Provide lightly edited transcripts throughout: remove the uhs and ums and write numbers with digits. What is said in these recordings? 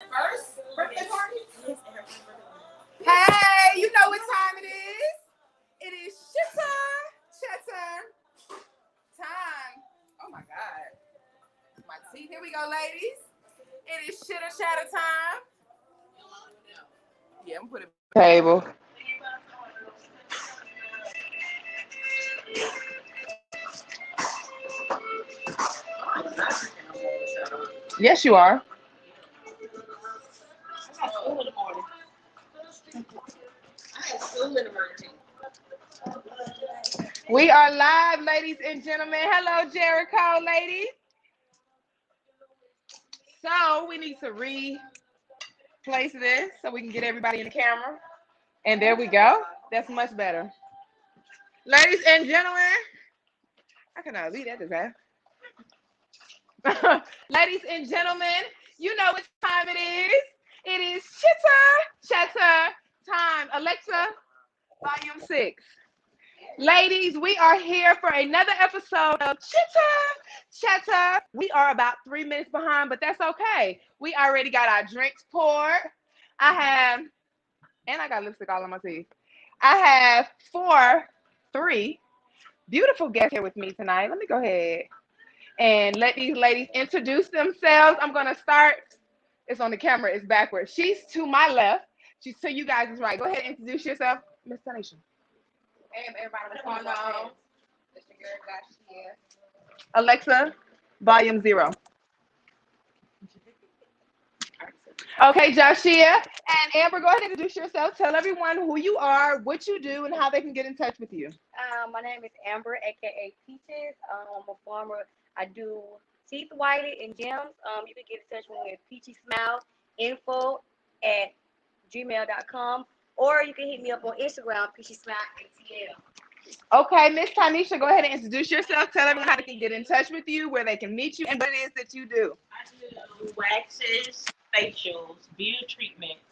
First birthday party? Hey, you know what time it is? It is Chitter time. Oh my God. My teeth. Here we go, ladies. It is Chitter time. Yeah, I'm putting it back on the table. Yes, you are. We are live, ladies and gentlemen. Hello, Jericho, ladies. So we need to replace this so we can get everybody in the camera. And there we go. That's much better. Ladies and gentlemen, I cannot leave that this half. Ladies and gentlemen, you know what time it is. It is Chitter time. Alexa, volume 6. Ladies, we are here for another episode of Chitter. We are about 3 minutes behind, but that's okay. We already got our drinks poured. I have, and I got lipstick all on my teeth. I have three beautiful guests here with me tonight. Let me go ahead and let these ladies introduce themselves. I'm going to start. It's on the camera. It's backwards. She's to my left. She's to you guys is right. Go ahead and introduce yourself, Miss Tanisha. Hey, everybody, what's going on? It's your girl, Jashia. Alexa, volume 0. Okay, Jashia and Amber, go ahead and introduce yourself. Tell everyone who you are, what you do, and how they can get in touch with you. My name is Amber, aka Peaches. I'm a farmer. I do teeth whitening and gems. You can get in touch with me at peachysmile@gmail.com, or you can hit me up on Instagram, peachysmileatl. Okay, Miss Tanisha, go ahead and introduce yourself. Tell everyone how they can get in touch with you, where they can meet you, and what it is that you do. I do waxes, facials, beauty treatments.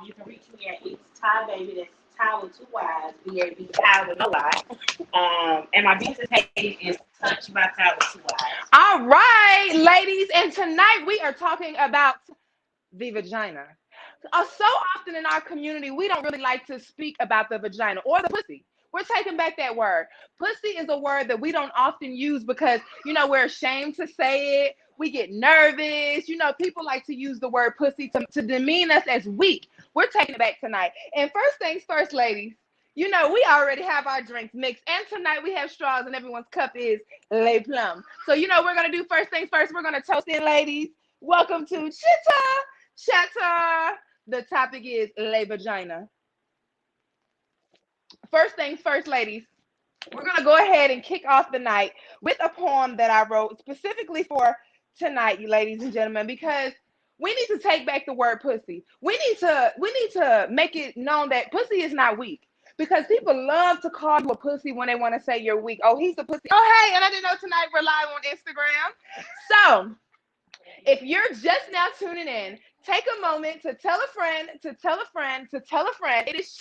You can reach me at It's Ty Baby. That's Ty with 2 Y's. BAB Ty with no Y. And my business page is Touch by Ty with 2 Y's. All right, ladies, and tonight we are talking about the vagina. So often in our community, we don't really like to speak about the vagina or the pussy. We're taking back that word. Pussy is a word that we don't often use because, we're ashamed to say it. We get nervous. People like to use the word pussy to demean us as weak. We're taking it back tonight. And first things first, ladies, we already have our drinks mixed. And tonight we have straws and everyone's cup is Le Plum. So, we're going to do first things first. We're going to toast in, ladies. Welcome to Chitter. The topic is Le Vagina. First things first, ladies. We're going to go ahead and kick off the night with a poem that I wrote specifically for tonight, you ladies and gentlemen, because we need to take back the word pussy. We need to make it known that pussy is not weak. Because people love to call you a pussy when they want to say you're weak. Oh, he's a pussy. Oh, hey, and I didn't know tonight we're live on Instagram. So, if you're just now tuning in, take a moment to tell a friend, to tell a friend, to tell a friend. It is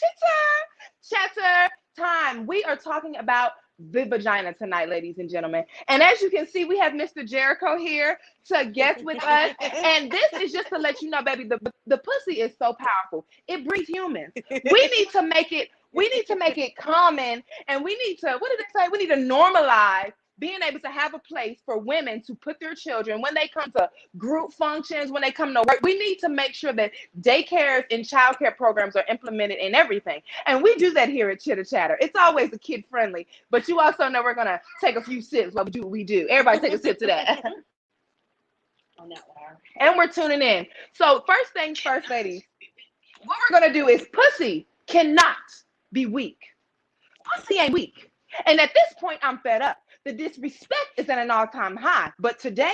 Chitter time. We are talking about the vagina tonight, ladies and gentlemen. And as you can see, we have Mr. Jericho here to guest with us. And this is just to let you know, baby, the pussy is so powerful. It breeds humans. We need to make it common, and we need to, what did they say? We need to normalize being able to have a place for women to put their children when they come to group functions, when they come to work. We need to make sure that daycares and childcare programs are implemented in everything. And we do that here at Chitter Chatter. It's always a kid friendly, but you also know we're going to take a few sips while we do what we do. Everybody take a sip to that. On that one. And we're tuning in. So first things first, ladies, what we're going to do is pussy cannot be weak. Pussy ain't weak. And at this point, I'm fed up. The disrespect is at an all-time high. But today,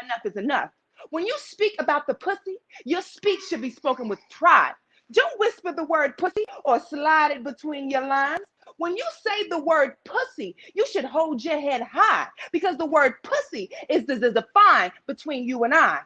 enough is enough. When you speak about the pussy, your speech should be spoken with pride. Don't whisper the word pussy or slide it between your lines. When you say the word pussy, you should hold your head high because the word pussy is the define between you and I.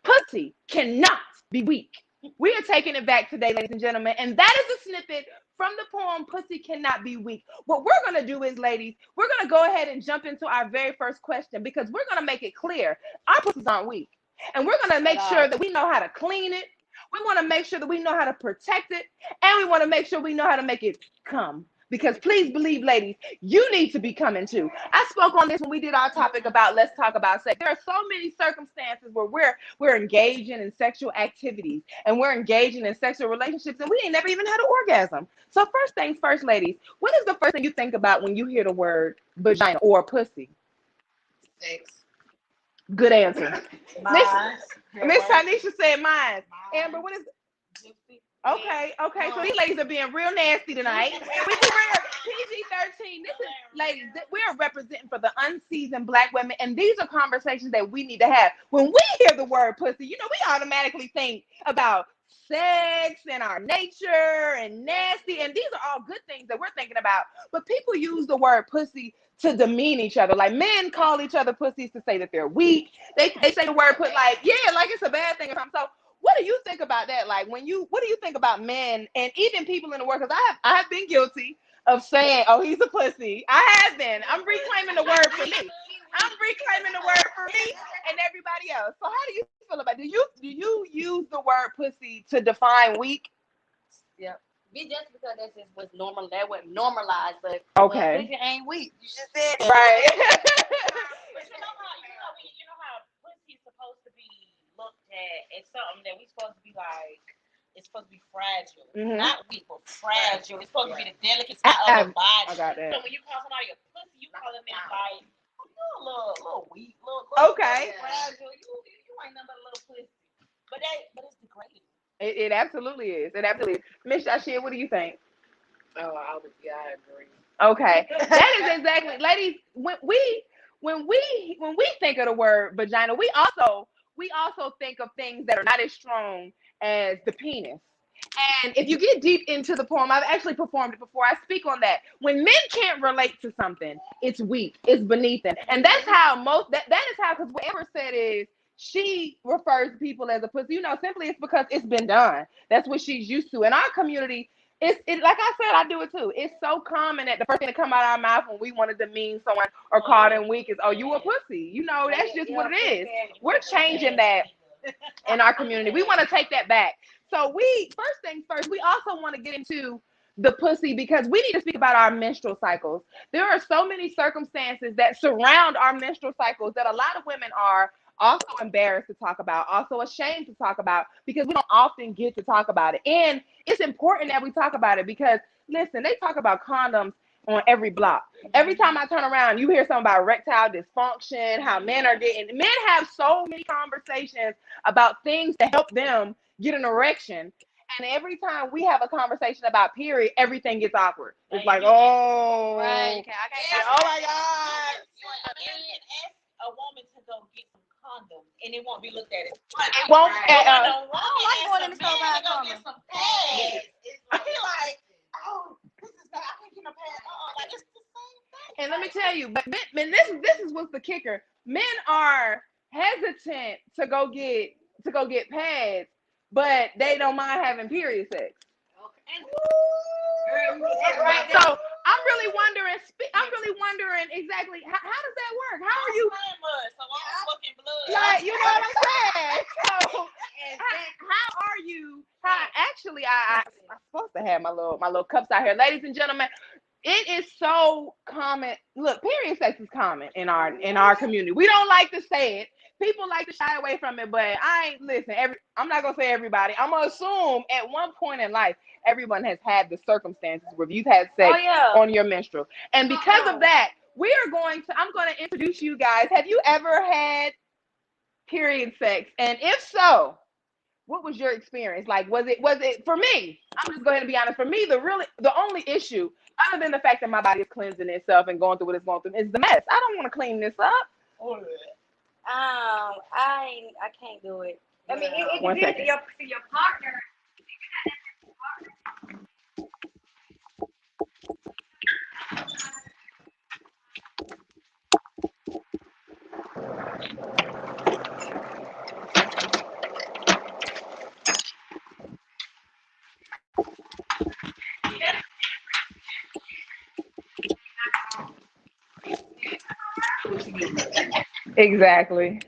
Pussy cannot be weak. We are taking it back today, ladies and gentlemen, and that is a snippet from the poem Pussy Cannot Be Weak. What we're going to do is, ladies, we're going to go ahead and jump into our very first question because we're going to make it clear our pussies aren't weak. And we're going to make sure that we know how to clean it. We want to make sure that we know how to protect it. And we want to make sure we know how to make it come. Because please believe, ladies, you need to be coming too. I spoke on this when we did our topic about let's talk about sex. There are so many circumstances where we're engaging in sexual activities and we're engaging in sexual relationships and we ain't never even had an orgasm. So first things first, ladies, what is the first thing you think about when you hear the word vagina or pussy? Sex. Good answer. Mine. Miss Tanisha said mine. Mine. Amber, what is Gypsy. Okay. So these ladies are being real nasty tonight. We PG-13. This is, ladies, we are representing for the unseasoned black women, and these are conversations that we need to have. When we hear the word pussy, you know, we automatically think about sex and our nature and nasty, and these are all good things that we're thinking about. But people use the word pussy to demean each other. Like men call each other pussies to say that they're weak. They say the word put like it's a bad thing or something. So what do you think about that? Like what do you think about men and even people in the world? Because I have been guilty of saying, oh, he's a pussy. I have been. I'm reclaiming the word for me. I'm reclaiming the word for me and everybody else. So how do you feel about it? Do you use the word pussy to define weak? Yeah. Be just because that's just what's normal. That was normalized, but Okay. pussy ain't weak. You just said it. Right. But you know how pussy's supposed to be looked at as something that we supposed to be like. It's supposed to be fragile, not weak, but fragile. It's supposed to be the delicate side of the body. I got that. So when you call somebody a pussy, you calling them like, oh, you're a little weak, little okay, fragile. You ain't nothing but a little pussy. But it's degrading. It absolutely is. It absolutely is. Miss Jashia, what do you think? Oh, I agree. Okay, that is exactly, ladies. When we think of the word vagina, we also think of things that are not as strong as the penis. And if you get deep into the poem, I've actually performed it before. I speak on that. When men can't relate to something, it's weak, it's beneath them, and that's how that is how. Because what Amber said is she refers to people as a pussy. You know, simply it's because it's been done. That's what she's used to. In our community, like I said, I do it too. It's so common that the first thing to come out of our mouth when we wanted to demean someone or call them weak is, "Oh, you a pussy." You know, that's just what it is. We're changing that in our community. We want to take that back. So first things first, we also want to get into the pussy because we need to speak about our menstrual cycles. There are so many circumstances that surround our menstrual cycles that a lot of women are also embarrassed to talk about, also ashamed to talk about because we don't often get to talk about it. And it's important that we talk about it because, listen, they talk about condoms on every block. Every time I turn around, you hear something about erectile dysfunction, how men have so many conversations about things to help them get an erection. And every time we have a conversation about period, everything gets awkward. It's like, oh, Right. oh my God. A woman to go get some condoms, and it won't be looked at as It won't. I don't like going in the store buying condoms. Some pads. I feel like, oh, this is not. I can't get no pads. Like it's the same thing. And let me tell you, but men, this is what's the kicker. Men are hesitant to go get pads, but they don't mind having period sex. Right. So I'm really wondering exactly how does that work? How are you? So I'm fucking blood. Like, you know what I'm saying? So how are you? Actually, I'm supposed to have my little cups out here, ladies and gentlemen. It is so common. Look, period sex is common in our community. We don't like to say it. People like to shy away from it, but I'm not gonna say everybody. I'm gonna assume at one point in life, everyone has had the circumstances where you've had sex on your menstrual, and because of that, I'm gonna introduce you guys. Have you ever had period sex? And if so, what was your experience? Like, was it for me? I'm just going to be honest. For me, the only issue, other than the fact that my body is cleansing itself and going through what it's going through, is the mess. I don't want to clean this up. I can't do it. I mean, it One depends second. to your partner. Exactly.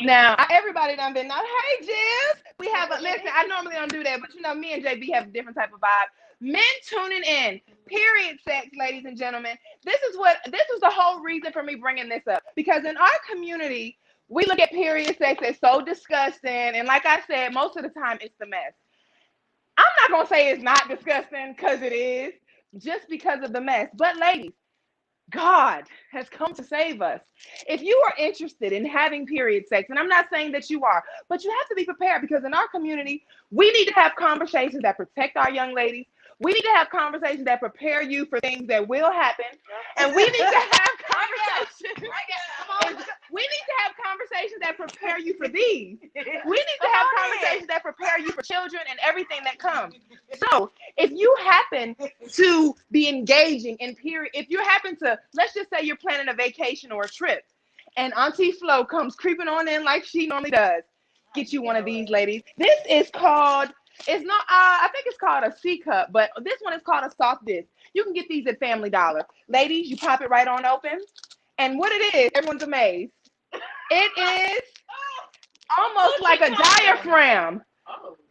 Now, everybody done been out. Hey, Jill. We have a listen. I normally don't do that, but you know, me and JB have a different type of vibe. Men tuning in. Period sex, ladies and gentlemen. This is the whole reason for me bringing this up, because in our community, we look at period sex as so disgusting, and like I said, most of the time it's the mess. I'm not gonna say it's not disgusting, because it is, just because of the mess. But ladies, God has come to save us. If you are interested in having period sex, and I'm not saying that you are, but you have to be prepared, because in our community, we need to have conversations that protect our young ladies. We need to have conversations that prepare you for things that will happen. And we need to have conversations. We need to have conversations that prepare you for these. We need to have conversations that prepare you for children and everything that comes. So if you happen to be engaging in period, if you happen to, let's just say you're planning a vacation or a trip, and Auntie Flo comes creeping on in like she normally does, get you one of these, ladies. This is called, it's not, I think it's called a C cup, but this one is called a soft dish. You can get these at Family Dollar. Ladies, you pop it right on open. And what it is, everyone's amazed. It is almost like a diaphragm.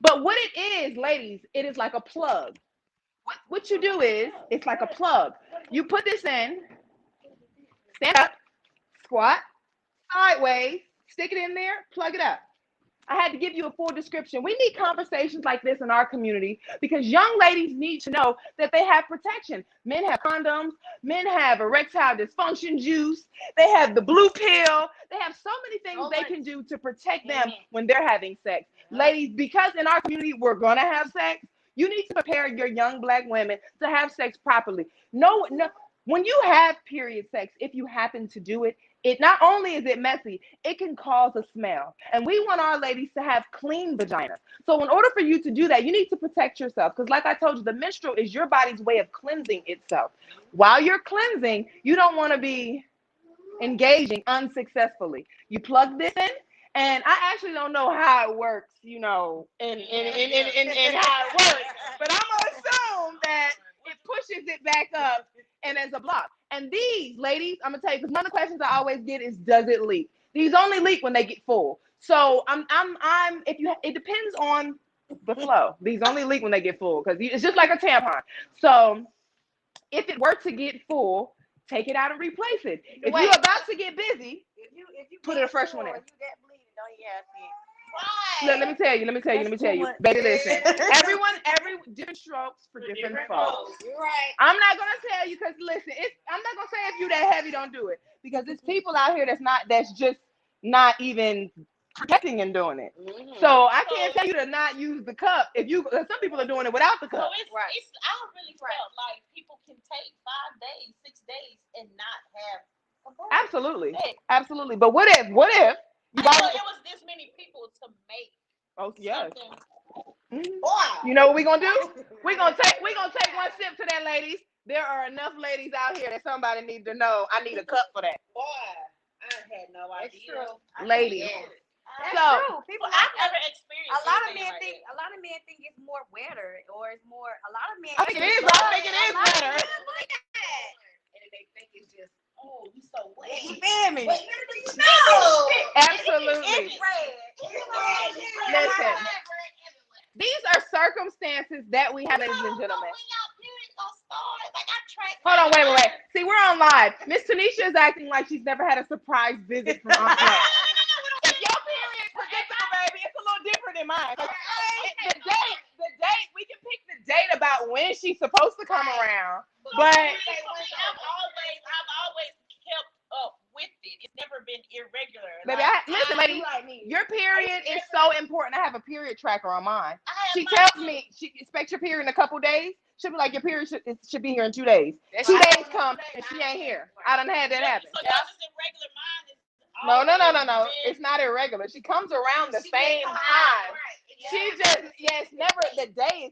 But what it is, ladies, it is like a plug. What you do is, it's like a plug. You put this in, stand up, squat, sideways, stick it in there, plug it up. I had to give you a full description. We need conversations like this in our community, because young ladies need to know that they have protection. Men have condoms. Men have erectile dysfunction juice. They have the blue pill. They have so many things they can do to protect them when they're having sex. Ladies, because in our community we're going to have sex, you need to prepare your young Black women to have sex properly. No, when you have period sex, if you happen to do it, it not only is it messy, it can cause a smell. And we want our ladies to have clean vagina. So in order for you to do that, you need to protect yourself. Because like I told you, the menstrual is your body's way of cleansing itself. While you're cleansing, you don't want to be engaging unsuccessfully. You plug this in, and I actually don't know how it works, you know, in how it works. But I'm going to assume that it pushes it back up and as a block. And these, ladies, I'm gonna tell you, because one of the questions I always get is, does it leak? These only leak when they get full. So it depends on the flow. These only leak when they get full, because it's just like a tampon. So if it were to get full, take it out and replace it. If you're about to get busy, if you put a fresh one in. Look, let me tell you. Baby, listen. Every different strokes for different folks. Right. I'm not gonna tell you, because listen, I'm not gonna say if you that heavy, don't do it, because there's people out here that's just not even protecting and doing it. So I can't tell you to not use the cup some people are doing it without the cup. So I really felt like people can take 5 days, 6 days and not have Absolutely. But what if it was this many people to make something. You know what we're gonna do? We're gonna take one sip to that, ladies. There are enough ladies out here that somebody needs to know. I need a cup for that. Boy, I had no idea. Ladies. That's true. People, I've never experienced a lot of anything men like think that. a lot of men think it's more wetter, or it's more. A lot of men. I think it is. I think it is better. And they think it's just, oh, you so wet. You feel me? No. Absolutely. Listen, these are circumstances that we have, ladies and gentlemen. Hold on, wait. See, we're on live. Miss Tanisha is acting like she's never had a surprise visit from Aunt Flo. If your period is predictable, baby, it's a little different than mine. The date, we can pick the date about when she's supposed to come around. But I've always kept up with it. It's never been irregular. baby, listen, lady, your period is so important. I have a period tracker on mine. She tells me she expects your period in a couple days. She'll be like, your period should be here in 2 days. 2 days come and she ain't here. I done had that happen. So yours is irregular, mine is No. It's not irregular. She comes around the same time. She just, never the day.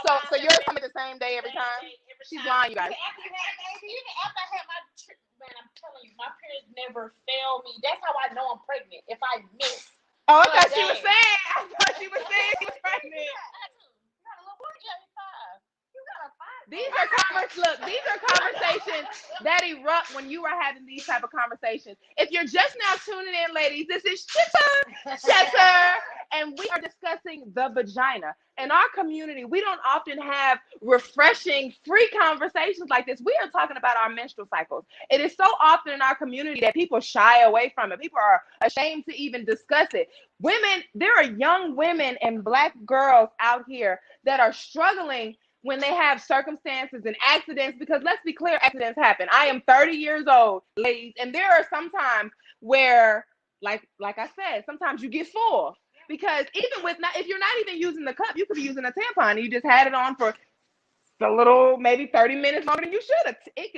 So yours come at the same day every time? She's lying, you guys. Even after I had my trip, man, I'm telling you, my periods never fail me. That's how I know I'm pregnant. If I miss. Oh, I thought she was saying she was pregnant. You got a 5 These are conversations that erupt when you are having these type of conversations. If you're just now tuning in, ladies, this is Chitter, and we are discussing the vagina. In our community, we don't often have refreshing, free conversations like this. We are talking about our menstrual cycles. It is so often in our community that people shy away from it. People are ashamed to even discuss it. Women, there are young women and Black girls out here that are struggling when they have circumstances and accidents, because let's be clear, accidents happen. I am 30 years old, ladies, and there are some times where, like I said, sometimes you get full. Because even with not, if you're not even using the cup, you could be using a tampon and you just had it on for a little, maybe 30 minutes longer than you should have.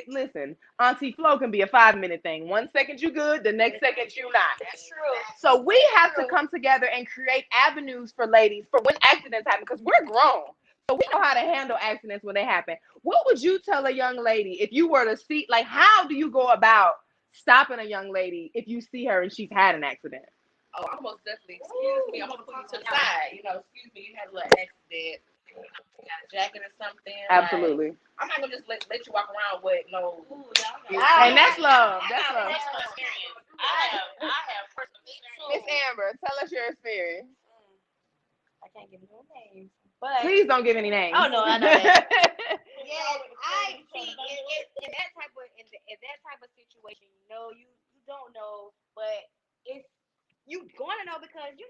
Listen, Auntie Flo can be a 5-minute thing. 1 second you good, the next second you not. That's true. So we have to come together and create avenues for ladies for when accidents happen, because we're grown. So we know how to handle accidents when they happen. What would you tell a young lady if you were to see, like, how do you go about stopping a young lady if you see her and she's had an accident? Oh, I'm most definitely, excuse me, I'm gonna put you to the side. Excuse me, you had a little accident. You got a jacket or something. Absolutely. Like, I'm not gonna just let you walk around with no. And that's love. That's love. I have personal experience. Miss Amber, tell us your experience. I can't give no names, but Please don't give any names. Oh no, I know that. Yeah, I see in that type of situation, you don't know, but it's you gonna know because 5-10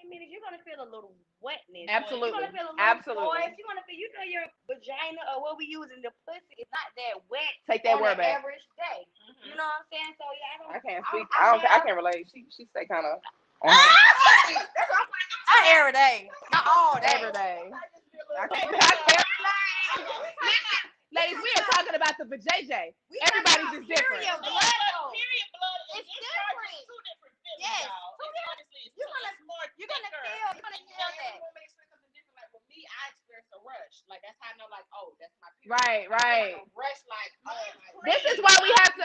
minutes you're gonna feel a little wetness. Absolutely. You're gonna feel a little Absolutely. moist. You're gonna feel your vagina or what we use in the pussy is not that wet. Take that on word an back. average day. Mm-hmm. You know what I'm saying? So yeah, I can't speak. I can't relate. She stay kind of. I every day, not all day. Every day. I can't relate. Ladies, we are talking about the vajayjay. Everybody's just different. Period blood It's two different feelings, Yes. y'all. Honestly, You're gonna feel that. Everyone may experience something different. Like with me, I experienced a rush. Like that's how I know. Like, oh, that's my period. Right. A rush, like, oh, This is why we have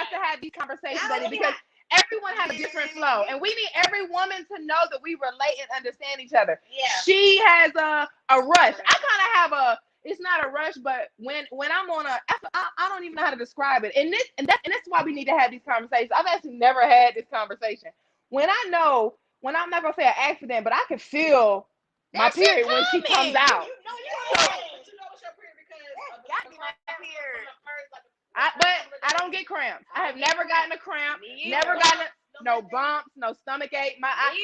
to have these conversations, ladies, because everyone has a different flow, and we need every woman to know that we relate and understand each other. Yeah. She has a rush. I kind of have it's not a rush, but when I'm on I don't even know how to describe it. And that's why we need to have these conversations. I've actually never had this conversation. When I'm not gonna say an accident, but I can feel my period when she comes out. You know it's your period because Gotta be my period. But I don't get cramps. I have never gotten a cramp. Never gotten no bumps, no stomach ache. I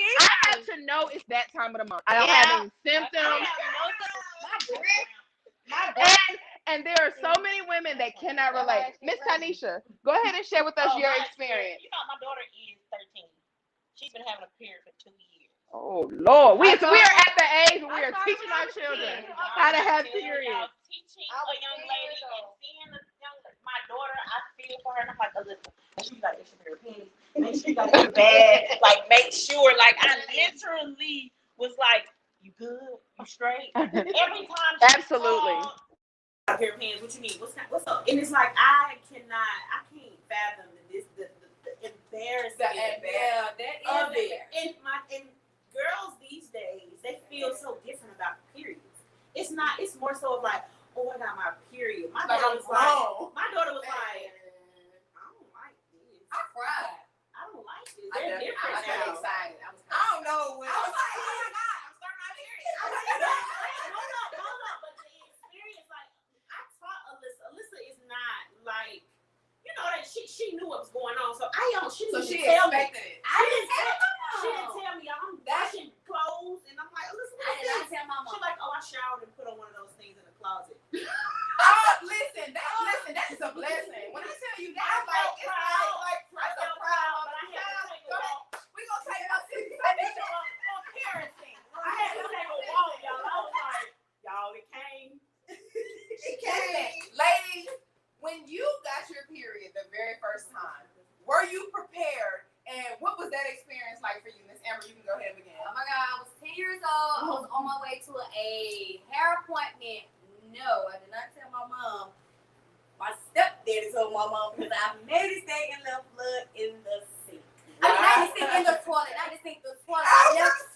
have to know it's that time of the month. I don't have any symptoms. And there are so many women that cannot relate. Miss Tanisha, go ahead and share with us your experience. My daughter is 13. She's been having a period for 2 years. Oh Lord, we are at the age where we are teaching our children how to have periods. Teaching a young lady and seeing my daughter, I feel for her, and I'm like, Alyssa, make sure you got extra pair of panties. Make sure you got your bag. Like, make sure. Like, I literally was like, you good? You straight? Every time she Absolutely. a pair of pants, what you need? What's up? And it's like I can't fathom the embarrassment of it. And girls these days, they feel so different about periods. It's more so of like, oh, I got my period. My daughter was like, I don't like this. I cried. I don't like this. They're different I now. got excited. I don't know. I was like, oh my God, I'm starting my period. Hold up. But the experience, like, I taught Alyssa is not like, that she knew what was going on. So she didn't tell me. She didn't tell me. I'm washing clothes, and I'm like, Alyssa, what is this? Tell my mom. She's like, oh, I showered and put on one of those things in the closet. Listen, that is a blessing. When I tell you that, I'm like, it's like that's a proud. But I had to take a walk. We're gonna take about 6 minutes on parenting. I had to take a walk, y'all. I was like, y'all, it came. It came. Ladies, when you got your period the very first time, were you prepared? And what was that experience like for you, Miss Amber? You can go ahead and begin. Oh my God, I was 10 years old. I was on my way to a hair appointment. No, I did not tell my mom. My stepdaddy told my mom because I made a mistake and left blood in the sink. I mean, not the sink, in the toilet. Not the sink, the toilet. I left.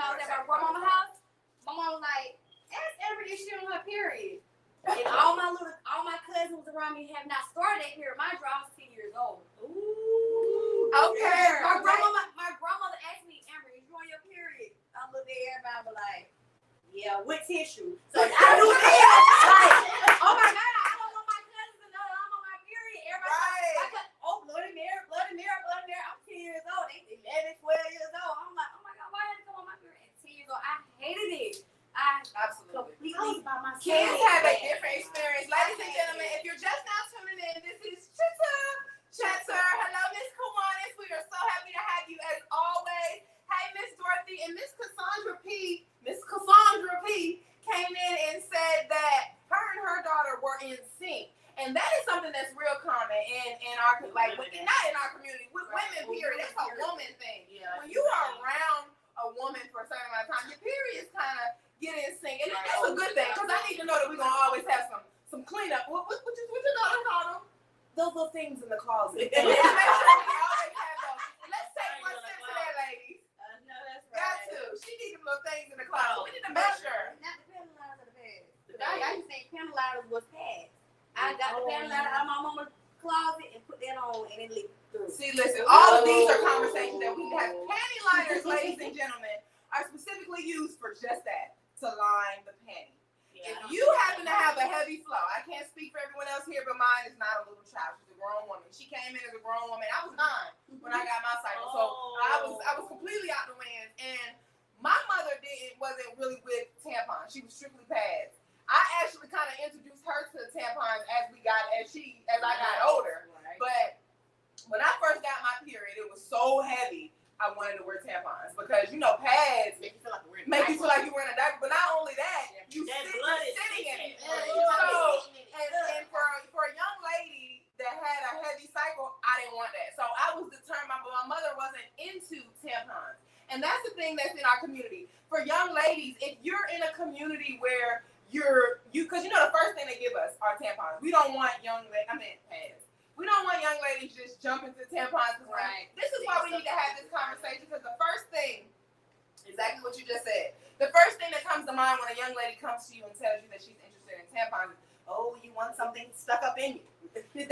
I was at my grandmama's house, my mom was like, ask Amber if she on her period. And all my cousins around me have not started that period. My I was 10 years old. Ooh. Okay. My grandmother asked me, Amber, is you on your period? I looked at everybody was like, yeah, with tissue. So I knew then, like, oh my God, I don't want my cousins to know that I'm on my period. Everybody, like, oh, Bloody Mary. I'm 10 years old. They 11, 12 years old. I'm like, oh my God, why did I come on my period at 10 years old? I hated it. Absolutely. Completely by myself. Kids have a different experience. Ladies and gentlemen, if you're just now tuning in, this is Chitter. Hello, Miss Kiwanis. We are so happy to have you as always. Hey, Miss Dorothy and Miss Cassandra P. came in and said that her and her daughter were in sync. And that is something that's real common in our, like, not in our community, with women, period. That's a woman thing. Yeah. When you are around a woman for a certain amount of time, your periods kind of get in sync. And that's a good thing, because I need to know that we're going to always have some cleanup. What your daughter call them? Those little things in the closet. Let's make sure we always have those. Let's take one step to that, ladies. No, that's right. Got to. She needs them little things in the closet. We need to make sure. Not the penalizers of the past. I used to think penalizers was pads. I got the penalizer out of my mama's closet and put that on, and it leaked through. See, listen, all of these are conversations that we have. Panty liners, ladies and gentlemen, are specifically used for just that, to line the panty. Yeah. If you happen to have a heavy flow, I can't speak for everyone else here, but mine is not a little child. She's a grown woman. She came in as a grown woman. I was 9 when I got my cycle, so I was completely out the wind. And my mother wasn't really with tampons. She was strictly pads. I actually kind of introduced her to tampons as I got older. Right. But when I first got my period, it was so heavy. I wanted to wear tampons because pads Make you feel like you're wearing a diaper. But not only that, you sitting in it. So and for a young lady that had a heavy cycle, I didn't want that. So I was determined. But my mother wasn't into tampons, and that's the thing that's in our community. For young ladies, if you're in a community where because the first thing they give us are tampons. We don't want pads. We don't want young ladies just jumping to tampons. Right. This is why we need to have this conversation, because the first thing, exactly what you just said, the first thing that comes to mind when a young lady comes to you and tells you that she's interested in tampons is, oh, you want something stuck up in you.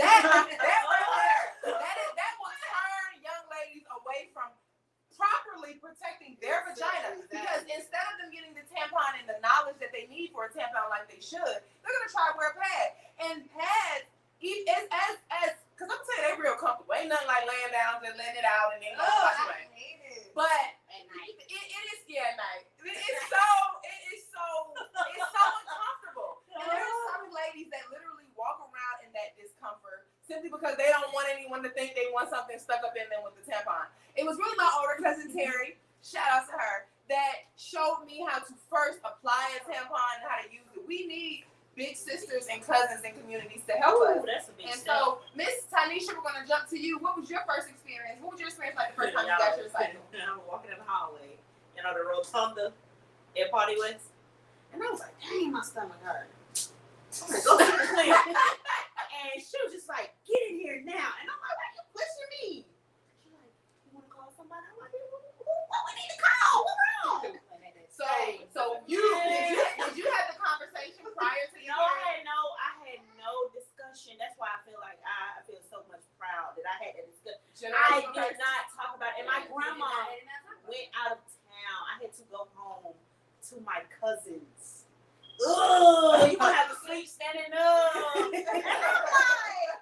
That right there, that will turn young ladies away from properly protecting their vagina, because instead of them getting the tampon and the knowledge that they need for a tampon like they should, they're gonna try to wear a pad. And pads, because I'm saying they're real comfortable. Ain't nothing like laying down and letting it out and then going away. But at night. it is at night. It's so uncomfortable. And there are some ladies that literally walk around in that discomfort simply because they don't want anyone to think they want something stuck up in them with the tampon. It was really my older cousin Terry, shout out to her, that showed me how to first apply a tampon and how to use it. We need big sisters and cousins and communities to help us. That's a big And step. so, Miss Tanisha, we're going to jump to you. What was your first experience? What was your experience like the first time you got your cycle? I'm walking in the hallway, the rotunda at Party West, and I was like, dang, my stomach hurt. I'm like, go to the clinic. And she was just like, get in here now. And I'm like, why are you pushing me? She's like, you want to call somebody? I'm like, what we need to call? What's wrong? So did you have the conversation prior to your period? I had no discussion. That's why I feel like I feel so much proud that I had that discussion. I did not talk about it. And my grandma went out of town. I had to go home to my cousins. Ugh, you gonna have to sleep standing up. And I'm like,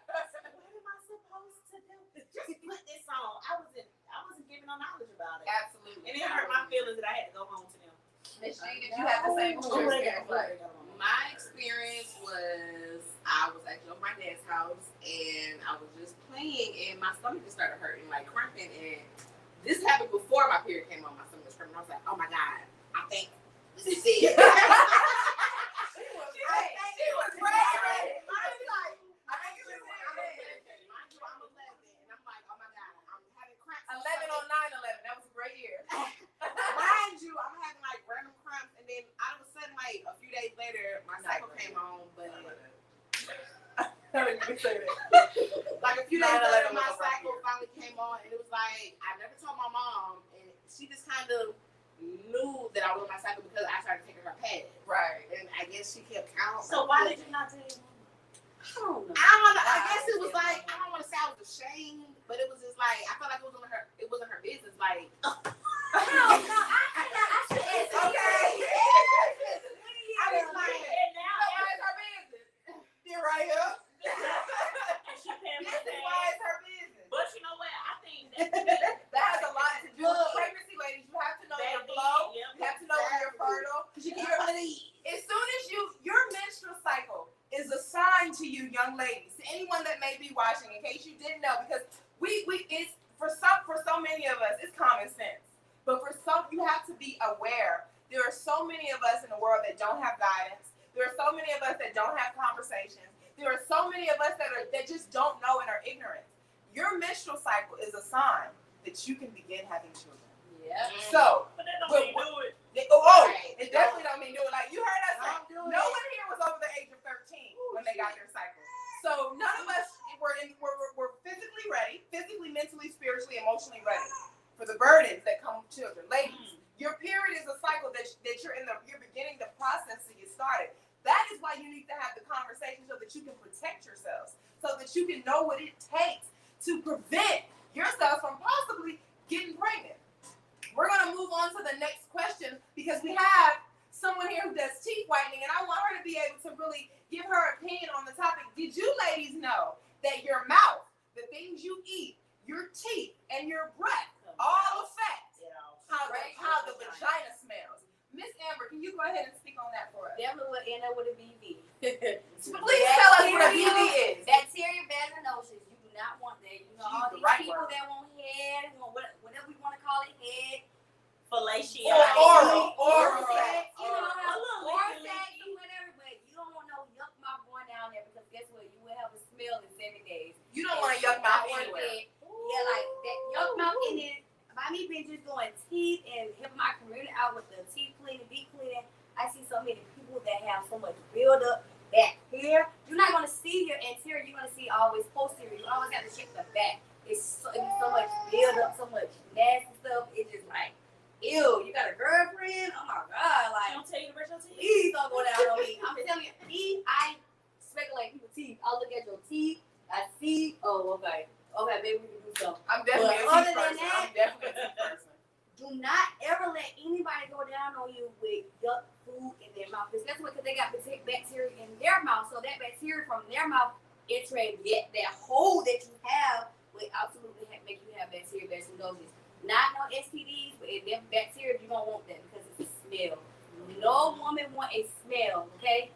what am I supposed to do? Just put this on. I wasn't giving no knowledge about it. Absolutely. And it hurt my feelings that I had to go home to them. Miss G, did you have the same experience? My experience was I was actually on my dad's house and I was just playing and my stomach just started hurting, like cramping. And this happened before my period came on. My stomach was cramping. I was like, oh my God, I think this is it. She was ready. I was like, I think this is it. Mind you, I'm 11 and I'm like, oh my God, I'm having cramps. 11 on 9/11. That was a great year. Mind you, I'm having like random cramps, and then all of a sudden, like a few days later, my cycle came on. But like a few days later, my cycle finally came on, and it was like I never told my mom, and she just kind of knew that I was on my cycle because I started taking her pads. Right. And I guess she kept count. So why did you not tell your mom? I don't know. I guess it was like, I don't want to say I was ashamed, but it was just like, I felt like it wasn't her business. Like, No, I should ask. Okay. I was like, And now Why is her business? You're right here. and she paying This for is that. why it's her business. But you know what? I think that That has a lot to do with pregnancy, ladies. You have to know your flow. Yep. You have to know when you're fertile. As soon as your menstrual cycle is a sign to you, young ladies, to anyone that may be watching, in case you didn't know, because it's for so many of us, it's common sense. But for some, you have to be aware. There are so many of us in the world that don't have guidance. There are so many of us that don't have conversations. There are so many of us that just don't know and are ignorant. Your menstrual cycle is a sign that you can begin having children. Yeah. So, but that don't mean do it. it definitely don't mean do it. Like you heard us say, no one here was over the age of 13 when they got their cycle. So none of us were physically ready, physically, mentally, spiritually, emotionally ready for the burdens that come with children. Ladies, your period is a cycle that you're beginning the process to get started. That is why you need to have the conversation so that you can protect yourselves, so that you can know what it takes to prevent yourself from possibly getting pregnant. We're going to move on to the next question because we have someone here who does teeth whitening, and I want her to be able to really give her opinion on the topic. Did you ladies know that your mouth, the things you eat, your teeth, and your breath all affect how the vagina smells? Miss Amber, can you go ahead and speak on that for us? Definitely would end up with a BV. Please tell us what a BV is. Bacteria vaginosis. You do not want that. You know, all these Right people word. that want head, whatever we want to call it, head. Fellatio. Oral sex, sex. you know, A little oral licky, sex licky. or whatever, but you don't want no yuck mouth going down there because guess what? You will have a smell in 7 days. You don't want a yuck mouth Not worth anywhere. it. Yeah, like that yuck mouth in it. By me being just doing teeth and helping my community out with the teeth cleaning, deep cleaning, I see so many people that have so much buildup back here. You're not going to see your anterior. You're going to see always posterior. You always have to check the back. It's so much buildup, so much nasty stuff. It's just like, ew, you got a girlfriend? Oh my God. She Like, don't tell you to brush your teeth. please don't go down on me. I'm telling you, I speculate people's teeth. I look at your teeth. I see, oh, okay. Okay, maybe we can do something. I'm definitely But a teeth other than person. that- I'm definitely a teeth person. Do not ever let anybody go down on you with yuck food in their mouth, especially because they got bacteria in their mouth. So that bacteria from their mouth entering that hole that you have will absolutely make you have bacteria vaginosis. Not no STDs, but if them bacteria, you don't want that because it's a smell. No woman want a smell, okay?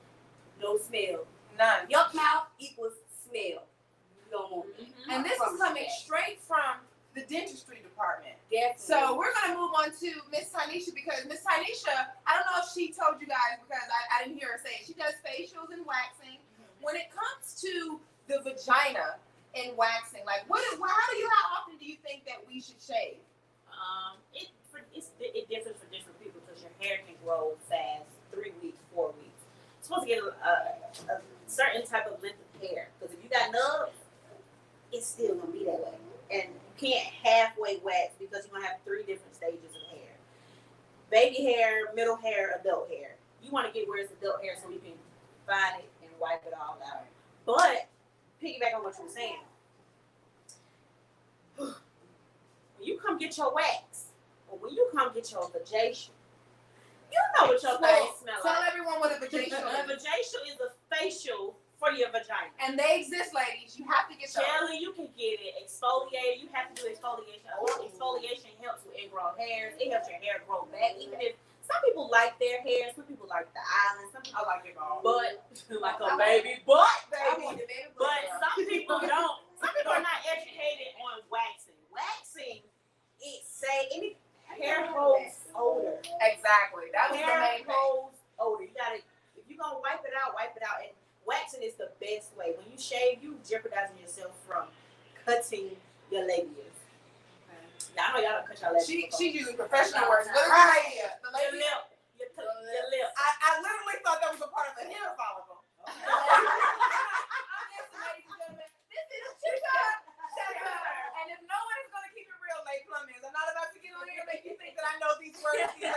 No smell. None. Yuck mouth equals smell. You don't want it. And this is coming straight from the dentistry department. Definitely. So we're going to move on to Miss Tanisha because Miss Tanisha, I don't know if she told you guys because I didn't hear her say it. She does facials and waxing. When it comes to the vagina and waxing, like how often do you think that we should shave? It differs for different people because your hair can grow fast, 3 weeks, 4 weeks. You're supposed to get a certain type of length of hair because if you got nubs, it's still gonna be that way. And you can't halfway wax because you're gonna have 3 different stages of hair: baby hair, middle hair, adult hair. You want to get where it's adult hair so you can find it and wipe it all out. But piggyback on what you were saying, when you come get your wax, or when you come get your vagina, you know what your thing smell Tell like. everyone what a vagina A is. vagina is a facial for your vagina. And they exist, ladies. You have to get those. Jelly, you can get it. Exfoliated, you have to do exfoliation. Exfoliation helps with ingrown hairs. It helps your hair grow back. Even if some people like their hair, some people like the island, some people I like it all. but like a baby butt, I baby. want the baby But butt. some people don't. Some people are not educated on waxing. Waxing, it say any hair holds odor. Exactly. That was the Hair main thing. holds odor. You gotta, if you're gonna wipe it out, wipe it out. And waxing is the best way. When you shave, you jeopardizing yourself from cutting your labia. Now I know y'all don't cut your labia. She's using professional words. Look right here. The Your lady. lip. Your lip. I literally thought that was a part of the hair follicle. I'm guessing, ladies and gentlemen, this is Chitter. And if no one is going to keep it real, late plumbers, I'm not about to get on here and make you think that I know these words these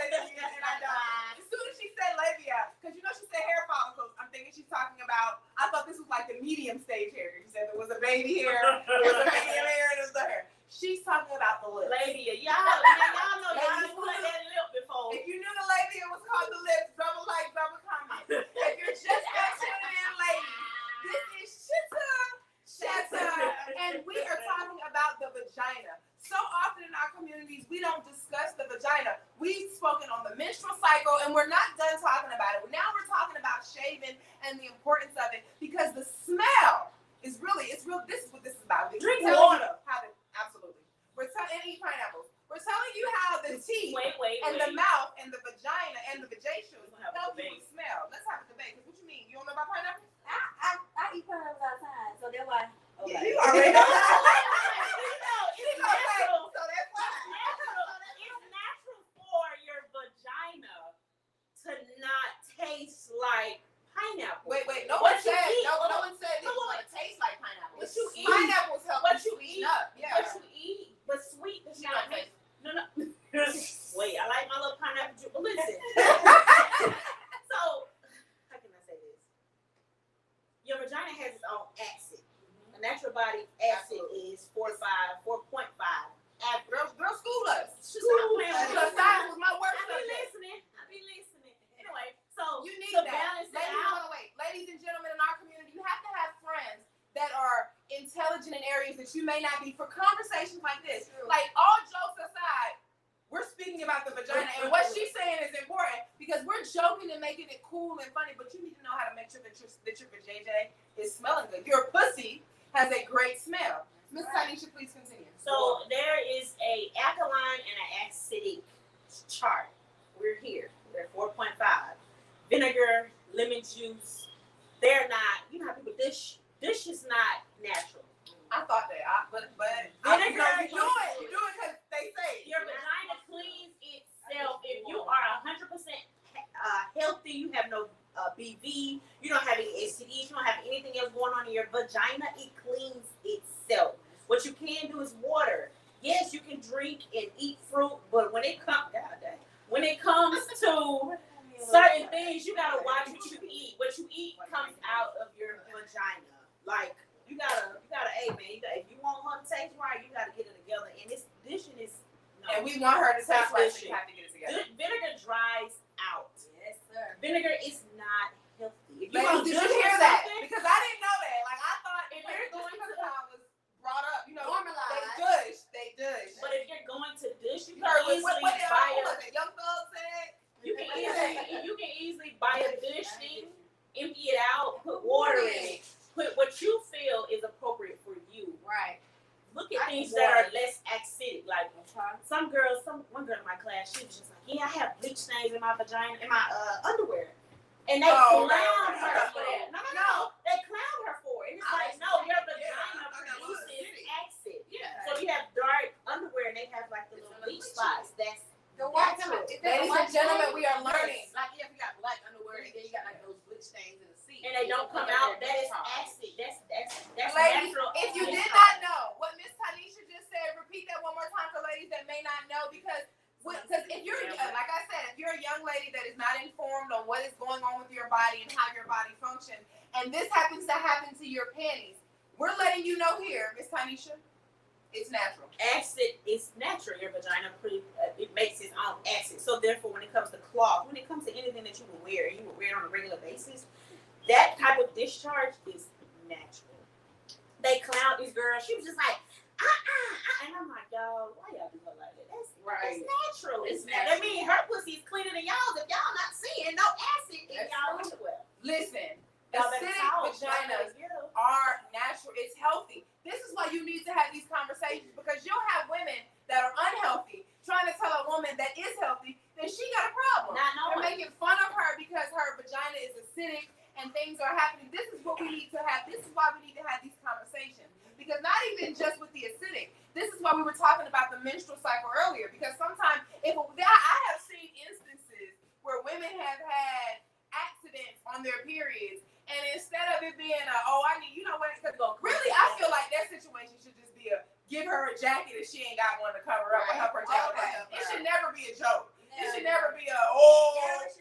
about, I thought this was like the medium stage hair. She said there was a baby hair, there was a medium hair, and there was the hair. She's talking about the lips. Labia, y'all know y'all put that lip before. If you knew the labia was called the lips, double like, double comment. If you're just tuning in, ladies, this is Chitter, and we are talking about the vagina. So often in our communities, we don't discuss the vagina. We've spoken on the menstrual cycle, and we're not done talking about it. Now we're talking about shaving and the importance of it, because the smell is really, it's real. This is what this is about. Drink water. Absolutely. And eat pineapples. We're telling you how the teeth Wait. the mouth and the vagina and the vajations help you debate. with smell. Let's have a debate. What you mean? You don't know about pineapples? I eat pineapples all the time, so that's why. Yeah, you already know. It's natural. So that's why. It's natural for your vagina to not taste like pineapple. Wait. No What one you said. eat? No one said it's going to taste like pineapple. What you eat? Pineapples help What you you sweeten eat? up. Yeah. What you eat? But sweet does You not don't make. No. Wait, I like my little pineapple juice. But listen. So, how can I say this? Your vagina has its own acid. A natural body acid is 4.5. Girl, school us. School me. Science was my worst I subject. be listening. Anyway, so You need to that. balance it Ladies, out. wait. Ladies and gentlemen in our community, you have to have friends that are intelligent in areas that you may not be, for conversations like this. Like, all jokes aside, we're speaking about the vagina, and what she's saying is important, because we're joking and making it cool and funny, but you need to know how to make sure that your vajayjay is smelling good. Your pussy has a great smell. Miss Tanisha, please continue. So there is a alkaline and an acidic chart. We're here. We're 4.5. Vinegar, lemon juice. They're not. You know how people dish. Dish is not natural. I thought that, but Vinegar, you do it because they say Your vagina cleans itself. If you are 100% healthy, you have no BV, you don't have any STDs, you don't have anything else going on in your vagina, it cleans itself. What you can do is water. Yes, you can drink and eat fruit, but when it comes, to certain things, you gotta watch what you eat. What you eat comes out of your vagina. Like, you gotta, hey man, if you want her to taste right, you gotta get it together. And this dishing is, and we want her to taste right, so you have to get it together. Vinegar dries out. Yes, sir. Vinegar is not healthy. If you Ladies, did you hear that? Because I didn't know that. Like, I thought If you're going to- I was brought up, Normalized. they dush. But if you're going to dish, you You can heard easily what buy Young Thug said? you can easily buy a dish thing, empty it out, put water in it, put what you feel is appropriate for you. Right. Look at things that are less acidic. Like one girl in my class, she was just like, yeah, I have bleach stains in my vagina, in my underwear. And they clowned her for that. No. They clowned her for it. And it's like, no, your vagina produces acid. Yeah. So you have dark underwear and they have like the little bleach spots. That's The white natural. Ladies and gentlemen, we are learning. Like, if you got black underwear, and then you got like those bleach stains in the seat. And they don't come out. That is acid. That's Ladies, natural. if you did not know what Miss Tanisha just said, repeat that one more time for ladies that may not know, because if you're, like I said, if you're a young lady that is not informed on what is going on with your body and how your body functions, and this happens to happen to your panties, we're letting you know here, Miss Tanisha, it's natural. Acid is natural. Your vagina it makes its own acid. So therefore, when it comes to cloth, when it comes to anything that you will wear, you will wear on a regular basis, that type of discharge is natural. They clowned this girl. She was just like, and I'm like, y'all, why y'all do her like that? That's natural. That means her pussy's cleaner than y'all's if y'all not seeing no acid in y'all underwear. Listen, Y'all better acidic talk. vaginas are natural. It's healthy. This is why you need to have these conversations, because you'll have women that are unhealthy trying to tell a woman that is healthy that she got a problem. Not They're knowing. making fun of her because her vagina is acidic and things are happening. This is what we need to have. This is why we need to have these conversations. Because not even just with the acidic. This is why we were talking about the menstrual cycle earlier. Because sometimes, I have seen instances where women have had accidents on their periods, and instead of it being really, I feel like that situation should just be give her a jacket if she ain't got one to cover up or help her jacket. It should never be a joke. It should never be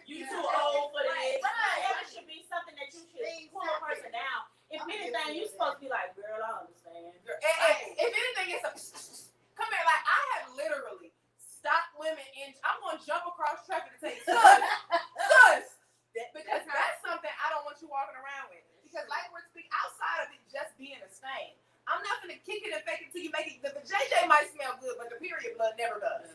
You too old for this. It should be something that you should sit a person down. If anything, you're supposed to be like, girl, I understand. If anything, it's a come here. Like I have literally stopped women in. I'm gonna jump across traffic to say, sus, because that's something I don't want you walking around with. Because like we're speaking outside of it just being a stain, I'm not gonna kick it and fake it till you make it. The JJ might smell good, but the period blood never does.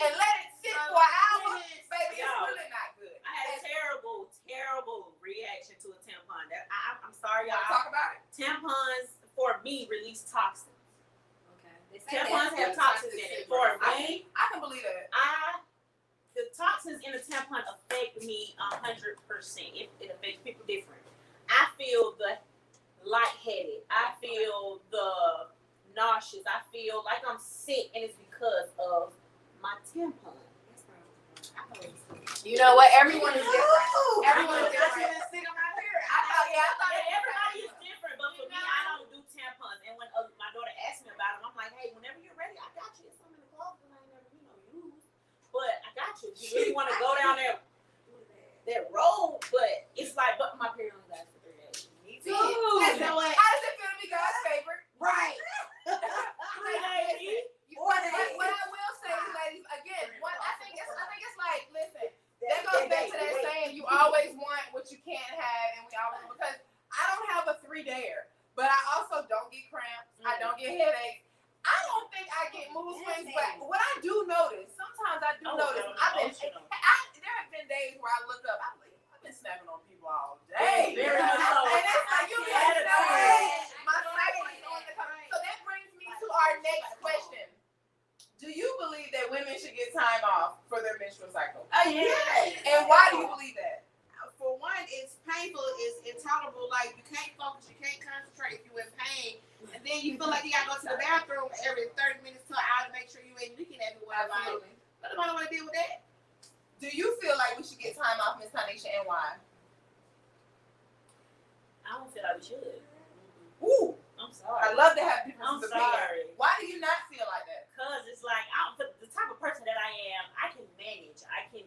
And let it sit for an hour, baby, it's really not good. I had a terrible reaction to a tampon. I'm sorry, y'all. Talk about it. Tampons, for me, release toxins. Okay. Tampons have toxins in it. For me, I can believe that. the toxins in a tampon affect me 100%. It affects people different. I feel the lightheaded. I feel the nauseous. I feel like I'm sick, and it's because of my tampon. You know what? Everyone is different. Everyone is different. I thought everybody is different, but for me, I don't do tampons. And when my daughter asked me about them, I'm like, hey, whenever you're ready, I got you. It's something in the closet I ain't never, used. But I got you. If you really want to go down that road, but it's like, but my period only lasts for 3 days. Me too. You know what? How does it feel to be God's favorite? Right. 3 days. What I will say, ladies, again, I think it's like, listen, that goes back to that saying, you always want what you can't have, and we always, because I don't have a 3-dayer, but I also don't get cramps, I don't get headaches. I don't think I get mood swings, but what I do notice, sometimes I do notice, there have been days where I look up, I've been snapping on people all day. Very much so. And it's like, you be my cycle is on the come. So that brings me to our next question. Do you believe that women should get time off for their menstrual cycle? Yeah. And why do you believe that? For one, it's painful, it's intolerable. Like you can't focus, you can't concentrate if you're in pain, and then you feel like you gotta go to the bathroom every 30 minutes to an hour to make sure you ain't leaking everywhere. Like, what do I want to deal with that? Do you feel like we should get time off, Miss Tanisha, and why? I don't feel like we should. Ooh, I'm sorry. I love to have people. I'm sorry. Why do you not feel like that? Cause it's like the type of person that I am. I can manage. I can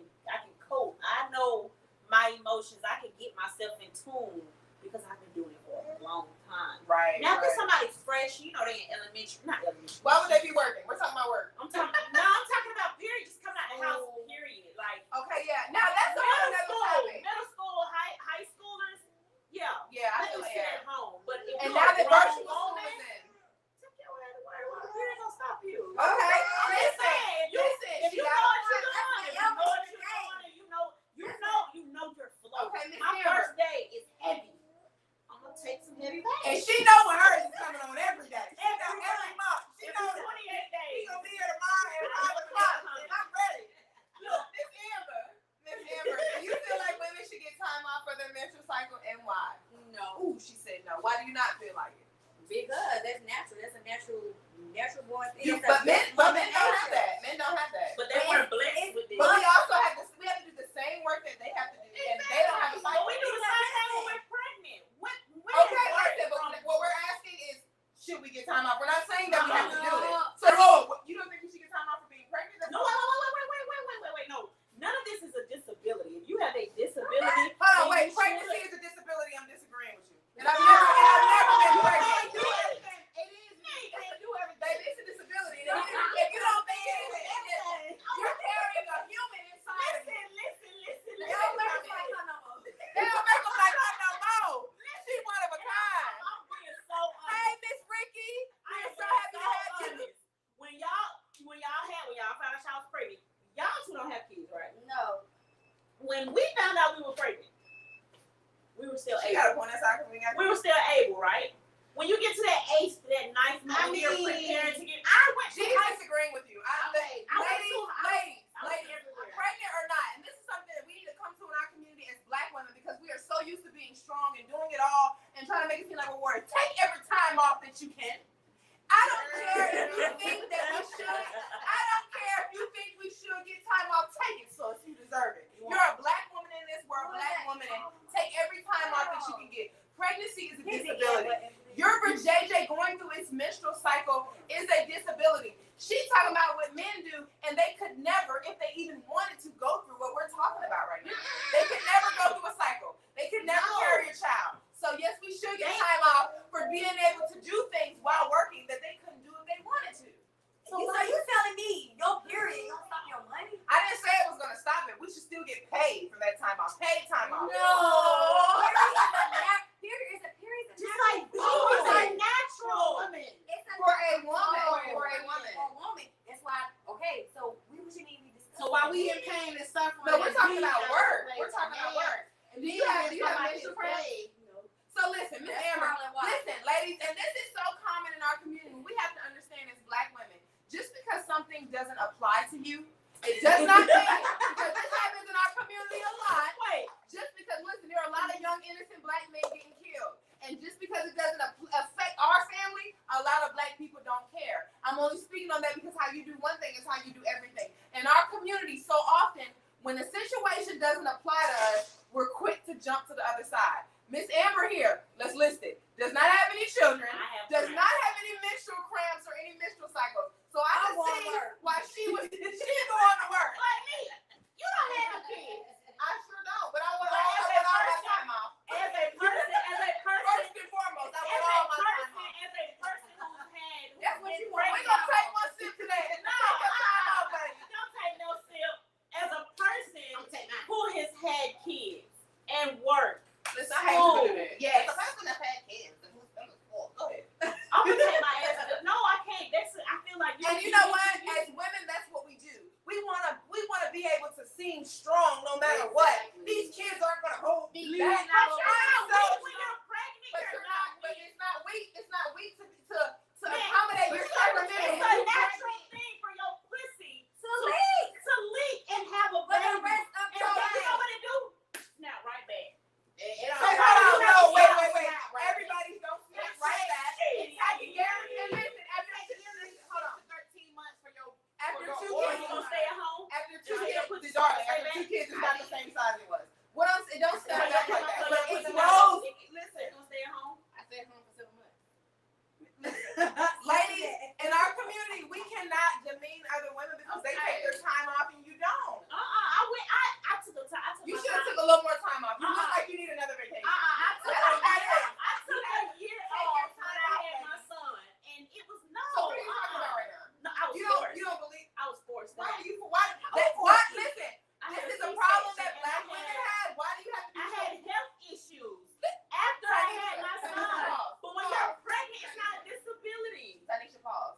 cope. I know my emotions. I can get myself in tune because I've been doing it for a long time. Right. Now, if somebody's fresh, they in elementary, not elementary. Why would they be working? We're talking about work. I'm talking about period. Just coming out the house. Period. Like. Okay, yeah. Now that's another topic. Middle school, high schoolers. Yeah. Yeah, I feel feel sit at home. But if and you're now that virtual grown school is in. take your ass to work. The period don't stop you. Okay. Listen. Listen. If you know what you're doing, if you know what you're doing, and you know your flow. Okay, Miss My Amber. first day is heavy. I'm gonna take some heavy bags. And she know when hers is coming on every day. She know every month. She It's knows 28 days. She gonna be here tomorrow at 5 o'clock. And I'm ready. Look, Miss Amber, do you feel like women should get time off for their menstrual cycle, and why? No. Ooh, she said no. Why do you not feel like it? Because that's natural. That's a natural born thing. But men don't have that. Men don't have that. But they weren't blessed with this. But we also have to. We have to do the same work that they have to do, and they don't have a But cycle. we do the same thing when we're pregnant. Okay, listen, but what we're asking is, should we get time off? We're not saying that we have to do it. No. So, you don't think we should get time off for being pregnant? No, wait. No, none of this is a disability. If you have a disability, Hold on, wait. Pregnancy is a disability. I'm disagreeing with you. And I've never been pregnant. do anything. It is. You can't do everything. It's a disability. If you don't think it is, you're carrying a human inside of you. Listen. They don't make them like her no more. They don't make them like her no more. She's one of a kind. I'm being so honest. Hey, Miss Ricky. I am so happy to have you. honest. When y'all found out y'all was pregnant, y'all two don't have kids, right? No. When we found out we were pregnant, we were still She got a able. point inside. We were still able, right? When you get to that 8th, that 9th month, when you're preparing to get. I went to She's disagreeing with you. Ladies, everywhere. pregnant or not, and this is something that we need to come to in our community as Black women because we are so used to being strong and doing it all and trying to make it seem like we're warriors. Take every time off that you can. I don't care if you think that we should. I don't care if you think we should get time off. Take it, sis. You deserve it. You're a Black woman in this world, Black woman, and take every time off that you can get. Pregnancy is a disability. Your JJ going through its menstrual cycle is a disability. She's talking about what men do, and they could never, if they even wanted to, go through what we're talking about right now. They could never go through a cycle. They could never carry a child. being able to do things while working that they couldn't do if they wanted to. So you telling me your period don't stop your money? I didn't say it was gonna stop it. We should still get paid for that time off. Paid time off. No. Period is a period. Just like it's a natural. It's a For a woman. For a woman. That's why. Okay, so we shouldn't even be discussing. So while we in pain and suffering, No, we're talking and about being work. out of We're talking about place, work. And do you have menstrual cramps? So listen, Miss Amber, listen, ladies, and this is so common in our community. We have to understand as Black women, just because something doesn't apply to you, it does not mean, because this happens in our community a lot. Wait. Just because, listen, there are a lot of young innocent Black men getting killed, and just because it doesn't affect our family, a lot of Black people don't care. I'm only speaking on that because how you do one thing is how you do everything. In our community, so often when the situation doesn't apply to us, we're quick to jump to the other side. Miss Amber here, let's list it, does not have any children, does not have any menstrual cramps or any menstrual cycles. So I can see why she was going to work. Like me, you don't have no kids. I sure don't, but I want all my time off. As a person, First and foremost, I want all my time off. as a person who's had, That's what you want. We're gonna take one sip today. No, take your time off, baby. don't take no sip. As a person who has had kids and work, Listen, I hate to do that. yes, The person that had kids, and who's gonna go ahead. I'm gonna take my ass. No, I can't. I feel like And you know what? As women, that's what we do. We wanna be able to seem strong no matter what. These kids aren't gonna hold me back. When you're pregnant, But you're you're not. But it's not weak. It's not weak to Man, accommodate your It's a circumstances. natural thing for your pussy to leak. to leak and have a But the baby. rest of And your you know life. what it do? Snap right back. No, wait. Everybody don't snap right back. I can guarantee. And listen, hold on. 13 months for your. After Or 2 you kids, gonna stay at home? after 2 kids, darling, after 2 kids is not the same size it was. What I'm saying, don't snap back like that. But it grows. Listen, You gonna stay at home? I stayed home for 7 months. ladies, in our community, we cannot demean other women because they take their time off and you don't. I took a time. You should have took a little more time off. You look like you need another vacation. I took a year Take off your when time I off, had baby. my son, and it was no. So what are you talking about right now? No, I was forced. You don't believe? I was forced. Why? Listen, I this had is a a problem C-section, that and Black I women had- have. Why do you have to I be had health issues after I had my son. But when you're pregnant, it's not a disability. Tanisha, pause.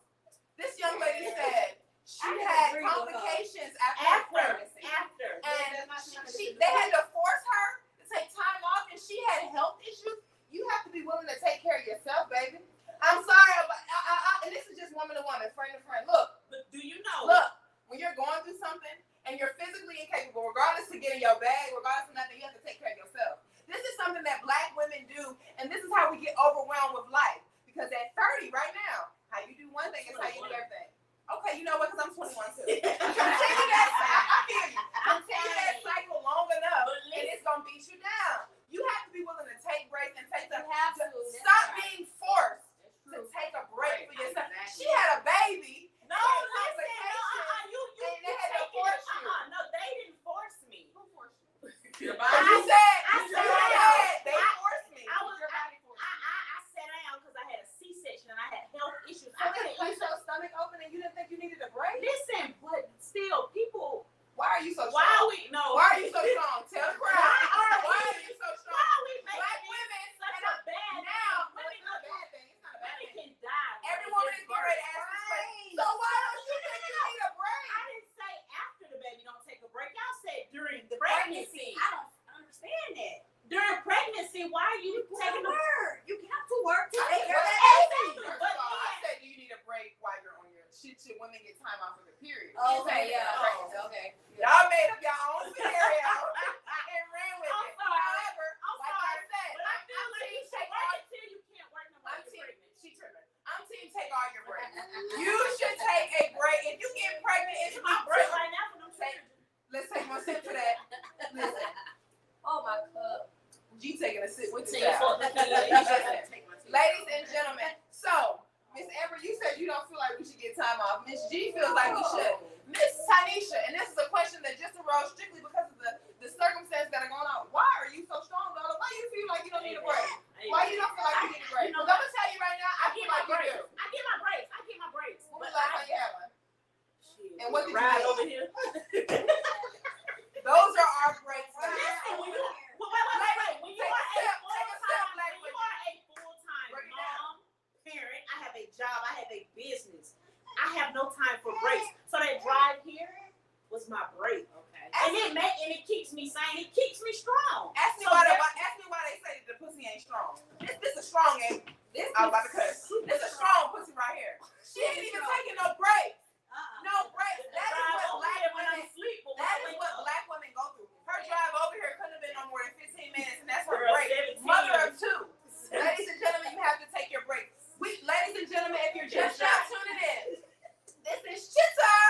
This young lady said she had complications after pregnancy. And they had to force her to take time off, and she had health issues. You have to be willing to take care of yourself, baby. I'm sorry, but and this is just woman to woman, friend to friend. Look, But do you know? when you're going through something and you're physically incapable, regardless of getting your bag, regardless of nothing, you have to take care of yourself. This is something that Black women do, and this is how we get overwhelmed with life. Because at 30 right now, how you do one thing is how you do everything. Okay, you know what? Because I'm 21 too. Continue that. I feel you. Continue that cycle long enough, and it's gonna beat you down. You have to be willing to take breaks and take the. Stop being forced to take a break for yourself. She had a baby. No, They listen. had You and they had to taking force it. you. No, they didn't force me. Who forced you? Your But body. you said they I- forced me. I was- Your body forced you. I sat down because I had a C-section and I had health issues. So they pushed your stomach open and you didn't think you needed a break? Listen, but still, people. Why are you so strong? Why are we? No. Why are you so strong? Tell the crowd. Why Why are you so strong? Why are we making Black this women such and a bad now, thing? it's not a bad thing. It's not a bad Women thing. can die. Every woman is getting ready to ask for break. So why don't you think you need a break? I didn't say after the baby don't take a break. Y'all said during the pregnancy. I don't understand that. During pregnancy, why are you taking a break? You have to work to I take said, care of that Exactly. baby. First of all, I said, do you need a break while you're on your shit? Should women get time off for the period? Okay, Yes, yeah. pregnancy. Okay. Y'all made up your own scenario and ran with I'm it. sorry. However, I'm like I said, But I feel I'm like you team should take work all. until you can't work no more. I'm You're team. pregnant. She tripping. I'm team take all your breaks. You should take a break. If you get pregnant, it's My break right now for them Take- children. Let's take one sip to that. Listen, Oh my God. G taking a sip with See, the for the kids. have no time for breaks. So that drive here was my break. Okay. And it keeps me sane. It keeps me strong. Ask me why they say that the pussy ain't strong. This is strong ain't. I was about to cuss. This is strong pussy right here. She ain't even taking no breaks. No breaks. That is what black women go through. Her drive over here couldn't have been no more than 15 minutes, and that's her break. Mother of two. Ladies and gentlemen, you have to take your break. Ladies and gentlemen, if you're just now tuning in, this is Chitter,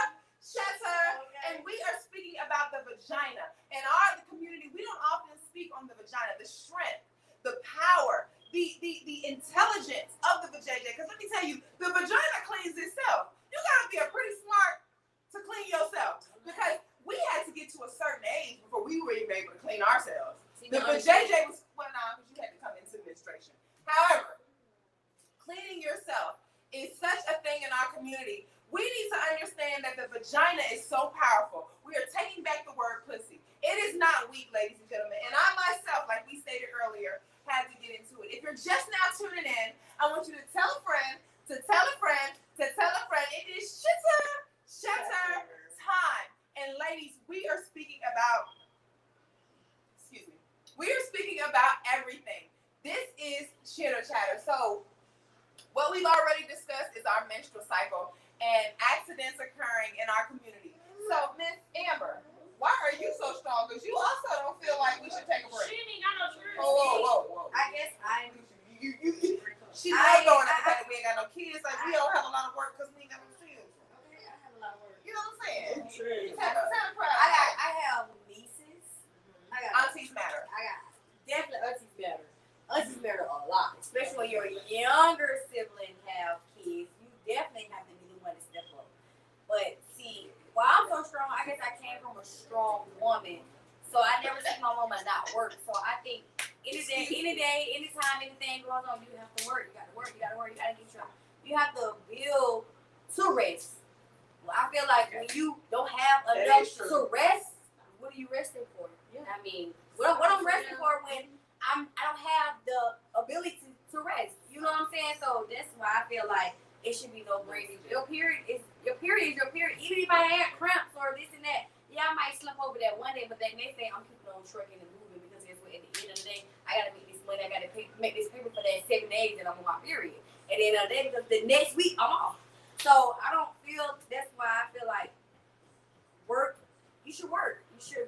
and we are speaking about the vagina. In our community, we don't often speak on the vagina, the strength, the power, the intelligence of the vajayjay. Because let me tell you, the vagina cleans itself. You gotta be a pretty smart to clean yourself, because we had to get to a certain age before we were even able to clean ourselves. The vajayjay was because you had to come into administration. However, cleaning yourself is such a thing in our community. We need to understand that the vagina is so powerful. We are taking back the word pussy. It is not weak, ladies and gentlemen. And I myself, like we stated earlier, had to get into it. If you're just now tuning in, I want you to tell a friend, to tell a friend, to tell a friend. It is Chitter time. And ladies, we are speaking about, everything. This is Chitter Chatter. So what we've already discussed is our menstrual cycle and accidents occurring in our community. So, Miss Amber, why are you so strong? Because you also don't feel like we should take a break. She ain't got no truth. Whoa. I guess I'm. She's not going at the fact that we ain't got no kids. Like, we don't have a lot of work because we ain't got no kids. Okay, I have a lot of work. You know what I'm saying? True. I have nieces. I got Aunties matter. I got definitely aunties matter. Aunties matter a lot, especially when your younger siblings have kids. You definitely have to be the one to step up. But see, while I'm so strong, I guess I came from a strong woman, so I never see my mama not work. So I think any day, anytime anything goes on, you have to work. You gotta get your. You have to build to rest. Well, I feel like when you don't have enough to rest, what are you resting for? Yeah. I mean, what I'm resting for when I don't have the ability to rest. You know what I'm saying? So that's why I feel like it should be no break. Your period is your period. Even if I had cramps or this and that, yeah, I might slip over that one day, but that next day I'm keeping on trucking and moving, because at the end of the day, I gotta make this money. I gotta make this paper for that 7 days that I'm on my period. And then the next week I'm off. So I don't feel. That's why I feel like work. You should work. You should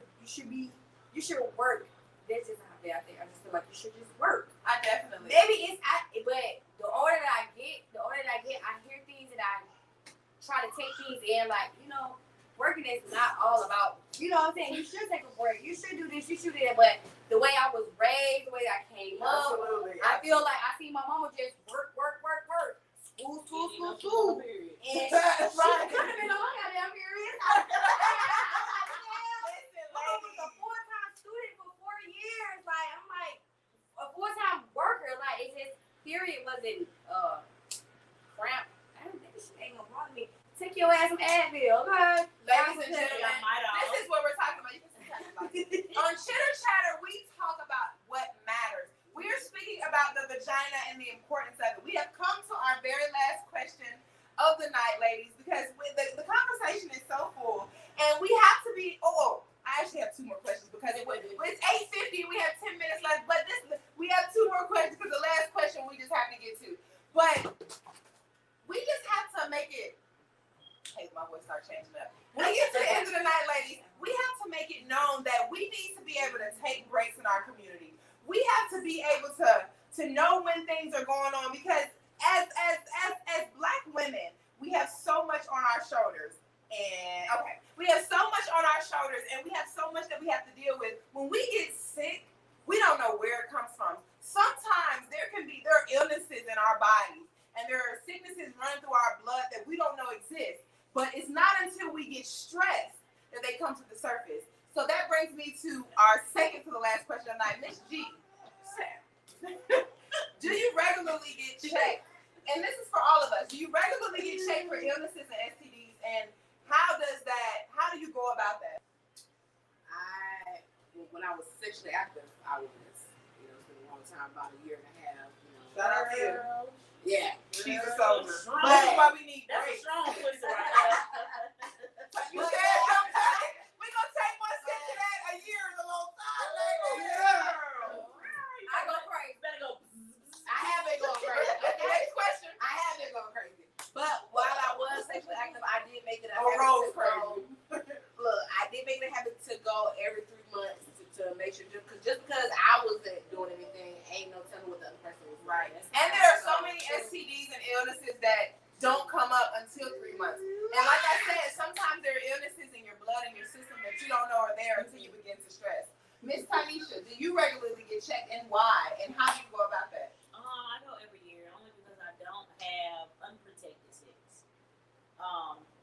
work. That's just how I think. I just feel like you should just work. I definitely. But the older that I get, I hear things and I try to take things in. Like, working is not all about. You know what I'm saying? You should take a break. You should do this. You should do that. But the way I was raised, the way I came up, I feel like I see my mama just work. School. And That's right. she could have been on my goddamn period. I was a full-time student for 4 years. Like, I'm like a full-time worker. Like, it's just period wasn't cramp. I don't think she ain't gonna bother me. Take your ass some Advil, okay? Ladies and gentlemen, this is what we're talking about. You can talk about it. On Chitter Chatter, we talk about what matters. We're speaking about the vagina and the importance of it. We have come to our very last question of the night, ladies, because the conversation is so full, and we have to be. I actually have 2 more questions because it's 8:50. We have 10 minutes left, but we have 2 more questions because the last question we just have to get to. But we just have to make it. Hey, my voice starts changing up. When we get to the end of the night, ladies, we have to make it known that we need to be able to take breaks in our community. We have to be able to know when things are going on, because as Black women, we have so much on our shoulders. We have so much on our shoulders, and we have so much that we have to deal with. When we get sick, we don't know where it comes from. Sometimes there are illnesses in our bodies, and there are sicknesses running through our blood that we don't know exist. But it's not until we get stressed that they come to the surface. So that brings me to our second to the last question of the night. Miss G, do you regularly get checked? And this is for all of us. Do you regularly get checked for illnesses and STDs? And how do you go about that? When I was sexually active, I was, it's been a long time, about a year and a half. Shout out to you. Yeah. She's a soldier. Strong. That's why we need That's a breaks. strong pussy Right. And there are so many STDs and illnesses that don't come up until 3 months. And like I said, sometimes there are illnesses in your blood and your system that you don't know are there until you begin to stress. Miss Tanisha, do you regularly get checked, and why? And how do you go about that? I go every year only because I don't have unprotected sex.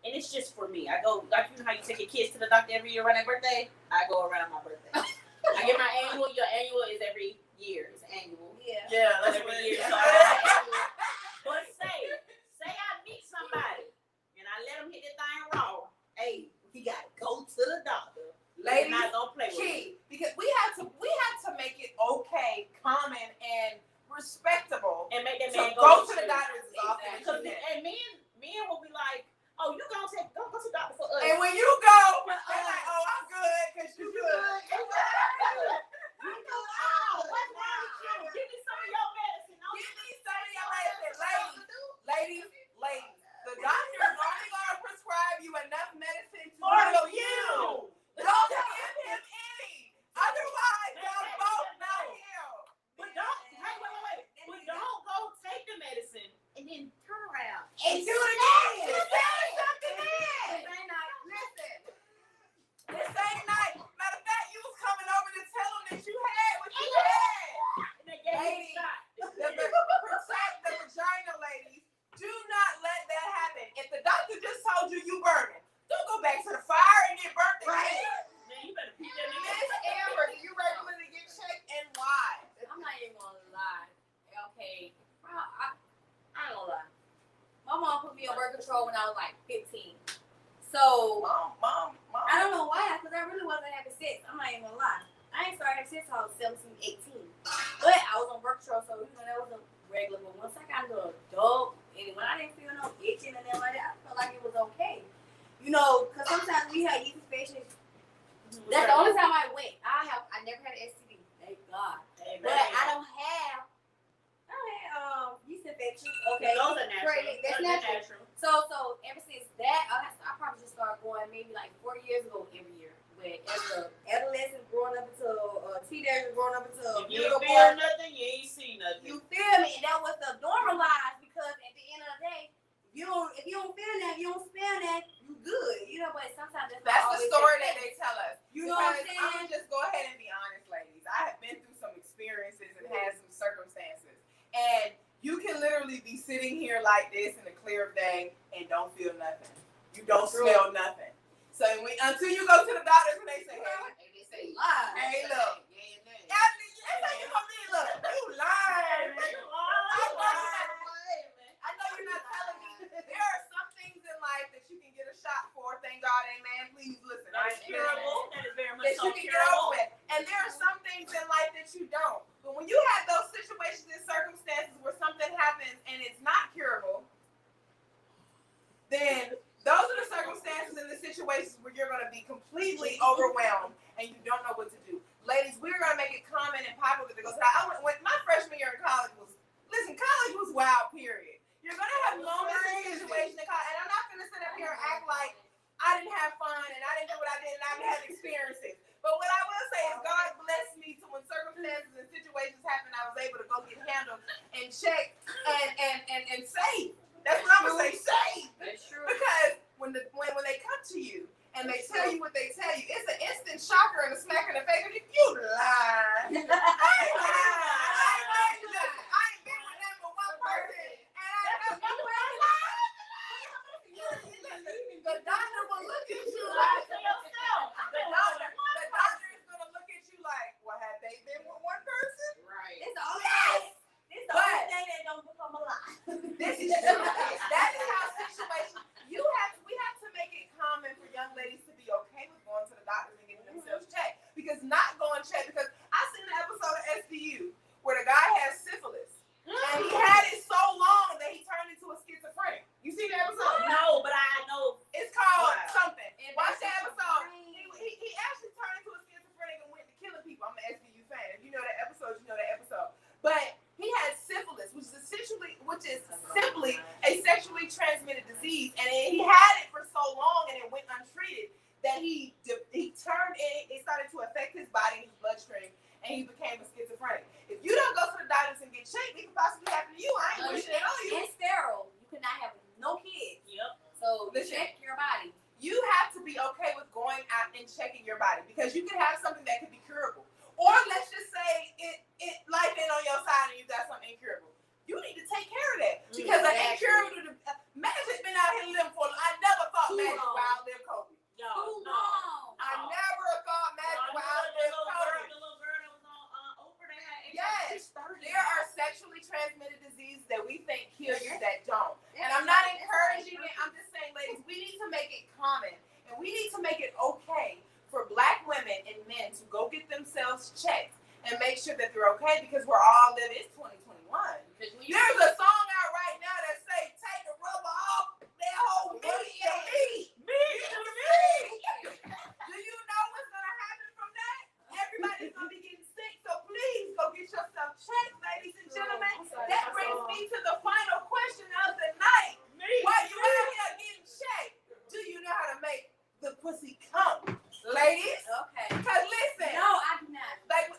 And it's just for me. I go, like you know how you take your kids to the doctor every year around their birthday? I go around my birthday. I get my annual. Your annual is every year. It's annual. Yeah. Yeah, That's every year. So I get my annual. But say I meet somebody and I let them hit that thing raw. Hey, he got to go to the doctor. Ladies, not gonna play with key, because we had to make it okay, common, and respectable and make that to man go to the doctor's office. Because men will be like, oh, you gonna go to the doctor for us. And when you go, they're like, oh, I'm good, because you good. What's wrong with you? Give me some of your medicine. Give me some of your medicine. Ladies. The doctor is only going to prescribe you enough medicine to heal you. Don't give him any. Otherwise, y'all both not healed. But wait. But don't go take the medicine and then turn around And do it again. This Something in. Listen. This same night. Matter of fact, you was coming over to tell him that you had what you had. and they gave me a shot. Protect the vagina, ladies. Do not let that happen. If the doctor just told you you burning, don't go back to the fire and get burnt again. Man, you better peep that nigga. Miss Amber, do you regularly get checked, and why? I'm not even gonna lie. Okay, bro, I ain't gonna lie. My mom put me on birth control when I was like 15. So Mom. I don't know why, because I really wasn't having sex. I'm not even gonna lie. I ain't started having sex until I was 17, 18. But I was on birth control, so that was a regular. But once I got into adult, and when I didn't feel no itching and then like that, I felt like it was okay. Because sometimes we have yeast infections. That's the only time I went. I never had an STD. Thank God. Amen. But I don't have yeast infections. Okay. Those are natural. That's natural. So ever since that, I probably just started going maybe like 4 years ago every year. But as an adolescent growing up into a teenager growing up into a If you middle ain't feel boy, nothing, you ain't see nothing. you feel me? And that was the normalized, because at the end of the day, if you don't feel that, you don't smell that, you good. But sometimes That's the story that they tell us. You know what I'm Because I'm saying? gonna just go ahead and be honest, ladies. I have been through some experiences and had some circumstances, and you can literally be sitting here like this in the clear of day and don't feel nothing. You don't smell nothing. So until you go to the doctors and they say, hey, They say lie. hey, look. yeah, yeah. That's how you gonna be. Look, you lying. I know you're not telling me. There are some things in life that you can get a shot for. Thank God, amen. Please listen. That is curable. That is very much That so you can get over curable. with. And there are some things in life that you don't. But when you have those situations and circumstances where something happens and it's not curable, then those are the circumstances and the situations where you're going to be completely overwhelmed and you don't know what to do. Ladies, we're going to make it common and popular to go to that. When my freshman year in college college was wild, period. You're going to have moments and situations in college, and I'm not going to sit up here and act like I didn't have fun and I didn't do what I did and I didn't have experiences. But what I will say is God blessed me to when circumstances and situations happen, I was able to go get handled and check and save. That's what I'm going to say, save. That's true. Because when they come to you and they tell you what they tell you, it's an instant shocker and a smack in the face. You lie. I ain't lying. I ain't been with them but one person. And I know you ain't lying. The doctor will look at you like, the doctor is going to look at you like, well, have they been with one person? Right. It's the only thing that don't become a lie. This is true. That is how situations. We have to make it common for young ladies to be okay with going to the doctors and getting themselves checked. Because not going checked. Because I seen an episode of SVU where the guy has syphilis and he had it so long that he turned into a schizophrenic. You see the episode? No, but I know. It's called something. And Watch that's that episode. crazy. He actually turned into a schizophrenic and went to killing people. I'm an SVU fan. If you know that episode, you know that episode. But he had syphilis, which is simply a sexually transmitted diseases that we think kill you that don't. And I'm not encouraging it. I'm just saying, ladies, we need to make it common. And we need to make it okay for Black women and men to go get themselves checked and make sure that they're okay because we're all living. It's 2021. There's a song out right now that say, take the rubber off that whole meat. Do you know what's going to happen from that? Everybody's going to be getting sick. So please go get yourself checked, ladies and gentlemen. That brings me to the final question of the night. While you out here getting checked, do you know how to make the pussy come? Ladies? Okay. Because listen. No, I do not. Like,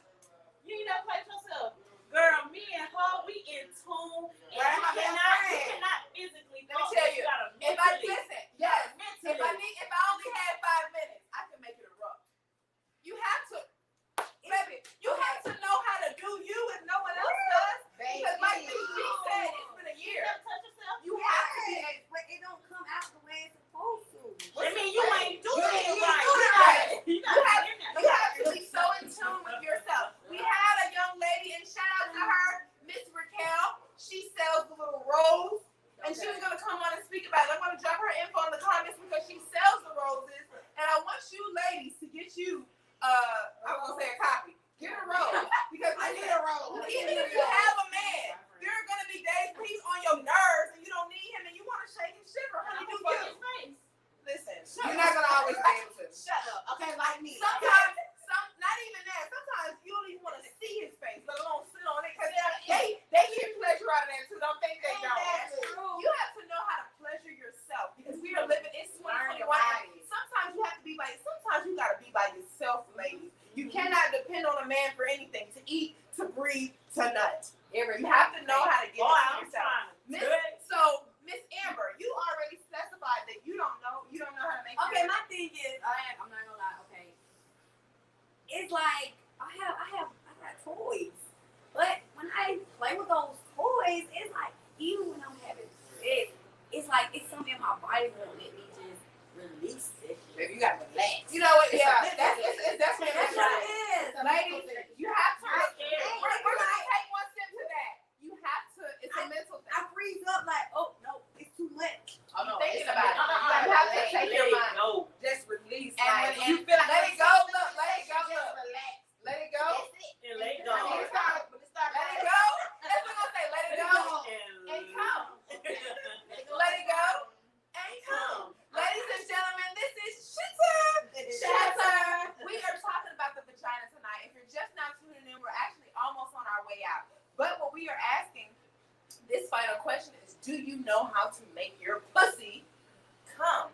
You need to play yourself. Girl, me and her, we in tune. And Right, my you best cannot physically let me tell you, if I listen, yes, mentally. if I only had 5 minutes, I can make it a rough. You have to, baby, you have to know how to do you if no one else does. Because like she said, it's been a year. You have to be able. But it don't come out the way it's supposed to. I mean, you ain't doing it You right. You have to be so in tune with yourself. We had a young lady, and shout out to her, Miss Raquel. She sells the little rolls, and she was gonna come on and speak about it. I'm gonna drop her info in the comments because she sells the roses, and I want you ladies to get you. I was gonna say a copy. Get a rose because I need a rose. Even if you have a man, there are gonna be days where he's on your nerves and you don't need him, and you want to shake and shiver. Honey, do you? Listen, you're not gonna always be able to. Shut up. Okay, like me. Sometimes, not even that. Sometimes you don't even want to see his face, let alone sit on it, because they get pleasure out of that too. Don't think they don't. That's true. You have to know how to pleasure yourself because we are living. It's 2021. Sometimes you have to be by. Sometimes you gotta be by yourself, ladies. You cannot depend on a man for anything to eat, to breathe, to nut. You have to know how to get it to yourself. Miss Amber, you already specified that you don't know how to make. Okay, my thing is, I'm not gonna lie. Okay, it's like I got toys, but when I play with those toys, it's like even when I'm having sex, it's like it's something in my body won't let me just release it. Baby, you gotta relax. You know what? Yeah, that's what it is. Ladies, you have to. We're gonna take one step to that. You have to. It's a mental thing. I freeze up like, oh no, it's too much. Oh no, Thinking it's about it. You have to take your mind. Just release. And you feel like let it go. Look, let it go. just Look, relax. let it go. And let go. Let it go. Let it go. That's what I'm gonna say. Let it go and come. Let it go and come. Ladies and gentlemen, this is Chitter. We are talking about the vagina tonight. If you're just now tuning in, we're actually almost on our way out. But what we are asking, this final question is, do you know how to make your pussy come?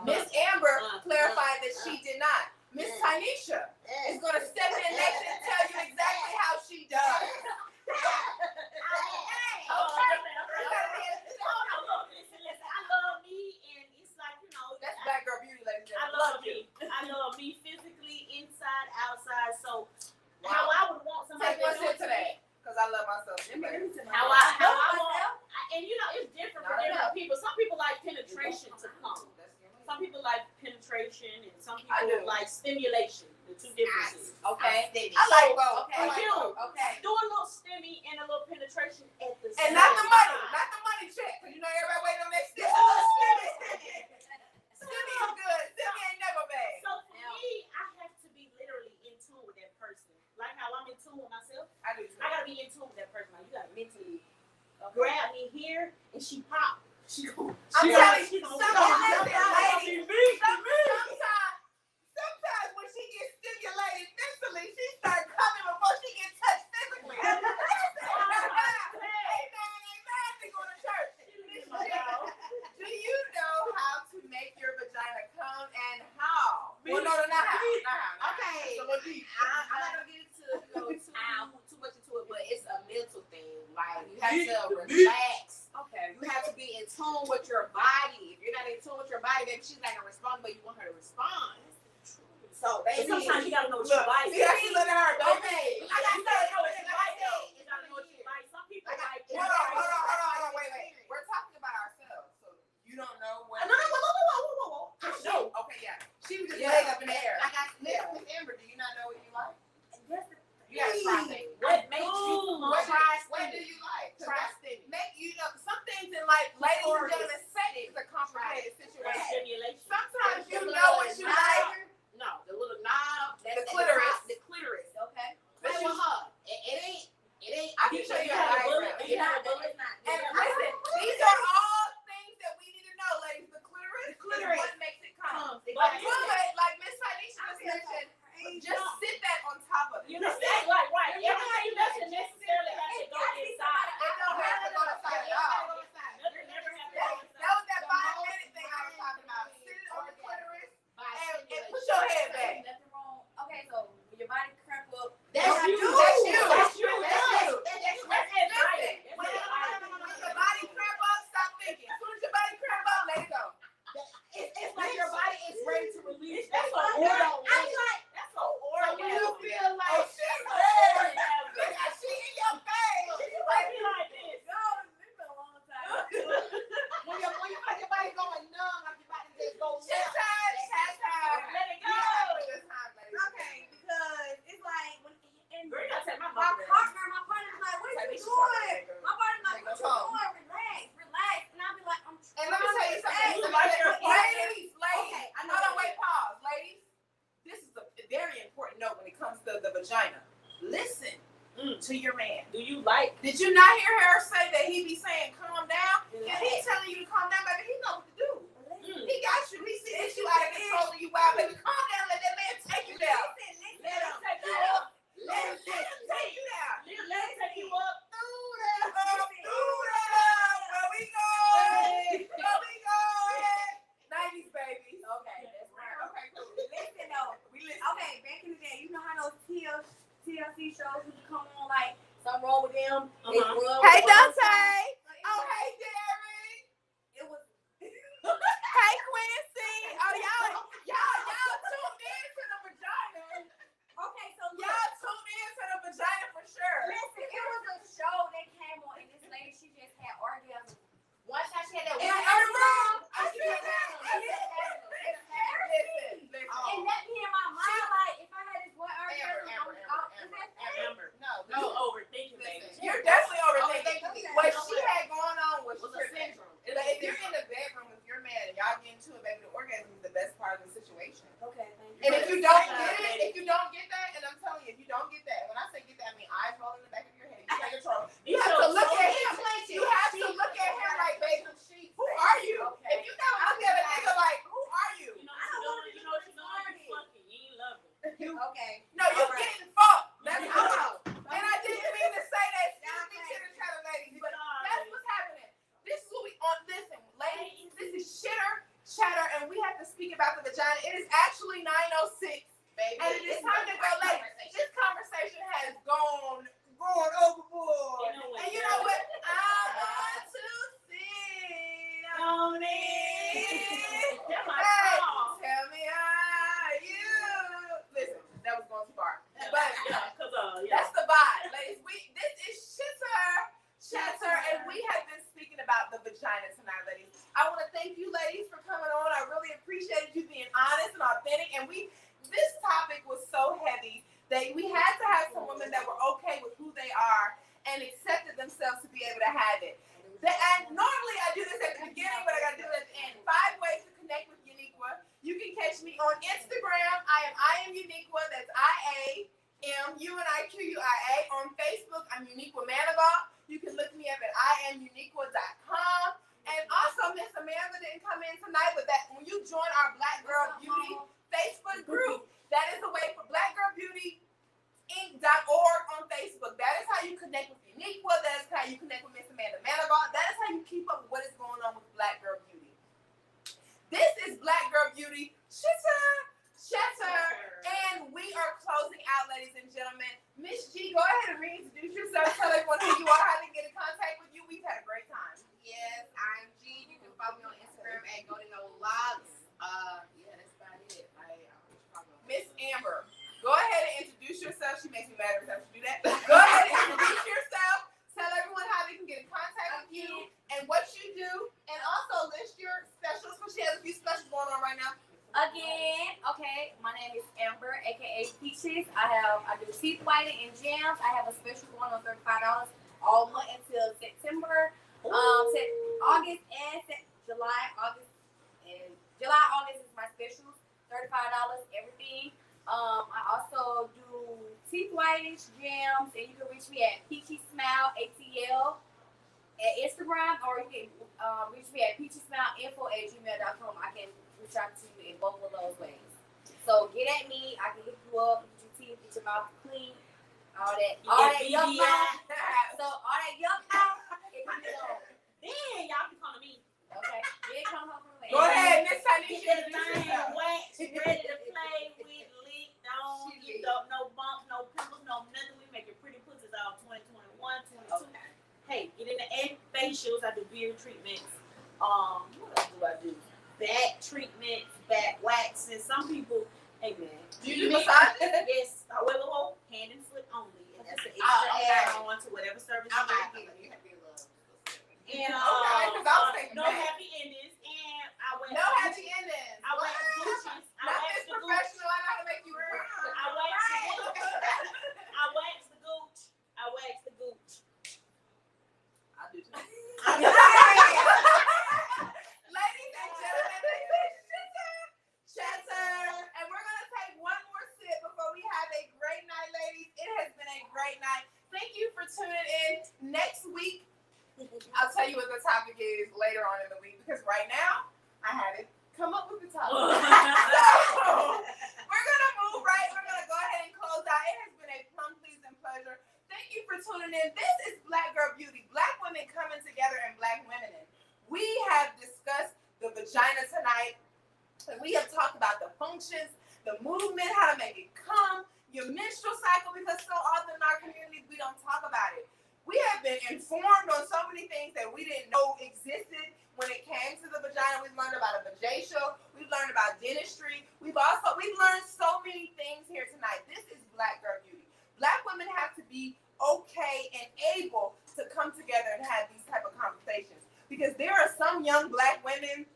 Miss Amber clarified that she did not. Miss Tanisha is going to step in next and tell you exactly how she does. I love me, and it's like, you know, That's Black Girl Beauty, ladies and I gentlemen. love me. I love me physically, inside, outside. So how I would want somebody Take one to do sip it to that, because I love myself. How I want, and you know, it's different for different people. Some people like penetration to come. Some people like penetration, and some people like stimulation. The two differences. Okay. I like both. Okay. For you, Okay. do a little stimmy and a little penetration at the And same not the money. time. Not the money check, because you know everybody waiting on that stimmy. Stimmy is good. Stimmy ain't never bad. So for me, I have to be literally in tune with that person. Like how I'm in tune with myself. I do too. I gotta be in tune with that person. Like you gotta mentally grab me here and she pop. I'm telling you, sometimes when she gets stimulated mentally, she starts coming before she gets touched physically. Amen. They go to church. Do you know how to make your vagina come and how? Well, no, not how. Okay. It's a little deep. I'm not gonna get into too much into it, but it's a mental thing. Like you have to relax. Okay. You have to be in tune with your body. If you're not in tune with your body, then she's not gonna respond the way you want her to respond. So Sometimes you gotta know what you like. See how she look at her, baby. Okay. You gotta know what you like though. You gotta know what you like. Some people like Hold on. Wait. We're talking about ourselves, so you don't know what. Whoa. No. Okay, yeah. She was just laying up in the air. I got Miss Amber. Do you not know what you like? You gotta try things. What makes you What try do you Did you not hear her say that he be saying calm down? And he's telling you to calm down, baby. He knows what to do. He got you. He sees you out of control and you wild, baby. Calm down. Let that man take you down. Let him take you up. Let him take you down. Let him take you up through that. Where we going? Where we going? 90s babies. Okay, that's right. Okay, cool. Listen though. We listen. Okay, back in the day, you know how those TLC shows used to come on, like something wrong with them. They rub Hey, with Dante. other Oh, hey, Derek. It was Hey, Quincy. Oh, y'all tuned in to the vagina. okay. So look, Y'all tuned in to the vagina for sure. listen, it was a show that came on, and this lady, she just had orgasms. One time she had that In one her room. I She see had that. Listen. And that be in my mind, like, if I had this one orgasm, Amber. No. You overthinking, baby. Listen, you're definitely overthinking. Okay. What she had going on was What's a tripping. syndrome? But if you're in the bedroom with your man and y'all get into it, baby, the orgasm is the best part of the situation. Okay, thank you. And if you don't get that, and I'm telling you, if you don't get that, when I say get that, I mean eyes rolling in the back of your head. You take control. You have to look at him. You have to look at him like, baby, who are you? If you never look at a nigga like, who are you? You know what you're doing? You fucking. You ain't loving. Okay. No, you're getting fucked. That's how. And I didn't mean to say that. Excuse me, Chitter Chatter ladies, but that's what's happening. This is what we on. Listen, ladies, this is Chitter Chatter, and we have to speak about the vagina. It is actually 9:06, Baby, and it is time to go. Ladies, this conversation has gone overboard. And you know what? I want to sit on it. That's my Hey, song. tell me how you. Listen, that was going too far. But that's the vibe, ladies. This is Chitter, and we have been speaking about the vagina tonight, ladies. I want to thank you, ladies, for coming on. I really appreciated you being honest and authentic. And this topic was so heavy that we had to have some women that were okay with who they are and accepted themselves to be able to have it. And normally I do this at the beginning, but I got to do it at the end. 5 ways to connect with Uniquia. You can catch me on Instagram. I am Uniquia. That's IAMUNIQUIA. On Facebook, I'm Uniquia Manigault. You can look me up at IamUniquia.com. And also, Miss Amanda didn't come in tonight, but that when you join our Black Girl Beauty Facebook group, that is a way for blackgirlbeautyinc.org on Facebook. That is how you connect with Uniquia. That is how you connect with Miss Amanda Manigault. That is how you keep up with what is going on with Black Girl Beauty. This is Black Girl Beauty Chitter, and we are closing out, ladies and gentlemen. Miss G, go ahead and reintroduce yourself. Tell everyone who you are, how they get in contact with you. We've had a great time. Yes, I'm G. You can follow me on Instagram at GoldenOLocks. Yeah, that's about it. Miss Amber, go ahead and introduce yourself. She makes me mad every time she do that. Go ahead and introduce yourself. Tell everyone how they can get in contact with you and what you do, and also list your specials. Because she has a few specials going on right now. Again, okay, my name is Amber, aka Peaches. I do teeth whitening and gems. I have a special going on $35 all month until September. August and July. August is my specials. $35 everything. I also do teeth whitening, gems, and you can reach me at Peachy Smile ATL at Instagram, or you can reach me at peachysmileinfo@gmail.com. I can reach out to you in both of those ways. So get at me. I can hit you up, get your teeth, get your mouth clean, all that yuck mouth. So all that yuck mouth, it can be on. Then y'all can come to me. Okay, yeah, come home from me. Go ahead, Miss Tanisha. Get that thing waxed, ready to play with, licked on, licked up, no bumps, no pimples, no nothing. We making pretty pussies out 2021, 22. Okay. Hey, get in the egg facials. I do beard treatments. What else do I do? Back treatments, back waxing. Some people, hey man. Do you do massages? Yes. However, hand and foot only. And that's an Oh, extra okay. add-on to whatever service I'm you not get. giving you happy love. And Okay, 'cause I was thinking no that. happy endings. And I wax No happy endings. I wax Gucci's. I Not wax this the Gucci. professional. I know how to make you I wax the Gucci. I wax the Gucci. I wax the Gucci. I do too. I Ladies and gentlemen, this is Chitter. And we're going to take one more sip before we have a great night, ladies. It has been a great night. Thank you for tuning in. I'll tell you what the topic is later on in the week because right now I haven't come up with the topic. So we're gonna move right. We're gonna go ahead and close out. It has been a plum pleasing pleasure. Thank you for tuning in. This is Black Girl Beauty. Black women coming together and black women. We have discussed the vagina tonight. And we have talked about the functions, the movement, how to make it come, your menstrual cycle, because so often in our communities we don't talk about it. We have been informed on so many things that we didn't know existed when it came to the vagina. We've learned about a vajacial. We've learned about dentistry. We've learned so many things here tonight. This is Black Girl Beauty. Black women have to be okay and able to come together and have these type of conversations because there are some young black women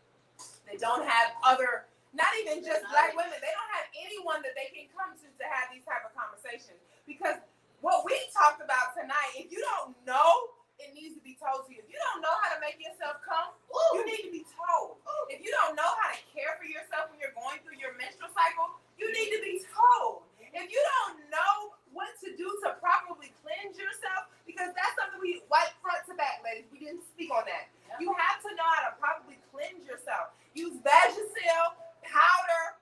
that don't have other, not even just black women, they don't have anyone that they can come to have these type of conversations because what we talked about tonight, if you don't know, it needs to be told to you. If you don't know how to make yourself come, you need to be told. If you don't know how to care for yourself when you're going through your menstrual cycle, you need to be told. If you don't know what to do to properly cleanse yourself, because that's something we wipe front to back, ladies. We didn't speak on that. You have to know how to properly cleanse yourself. Use Vagisil, powder,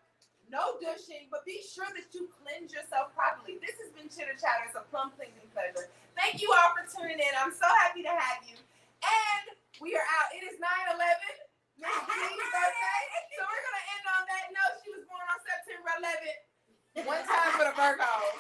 no douching, but be sure that you cleanse yourself properly. This has been Chitter Chatter. It's a plum pleasing pleasure. Thank you all for tuning in. I'm so happy to have you. And we are out. It is 9/11, Miss G's birthday. So we're going to end on that note. She was born on September 11th. One time for the Virgos.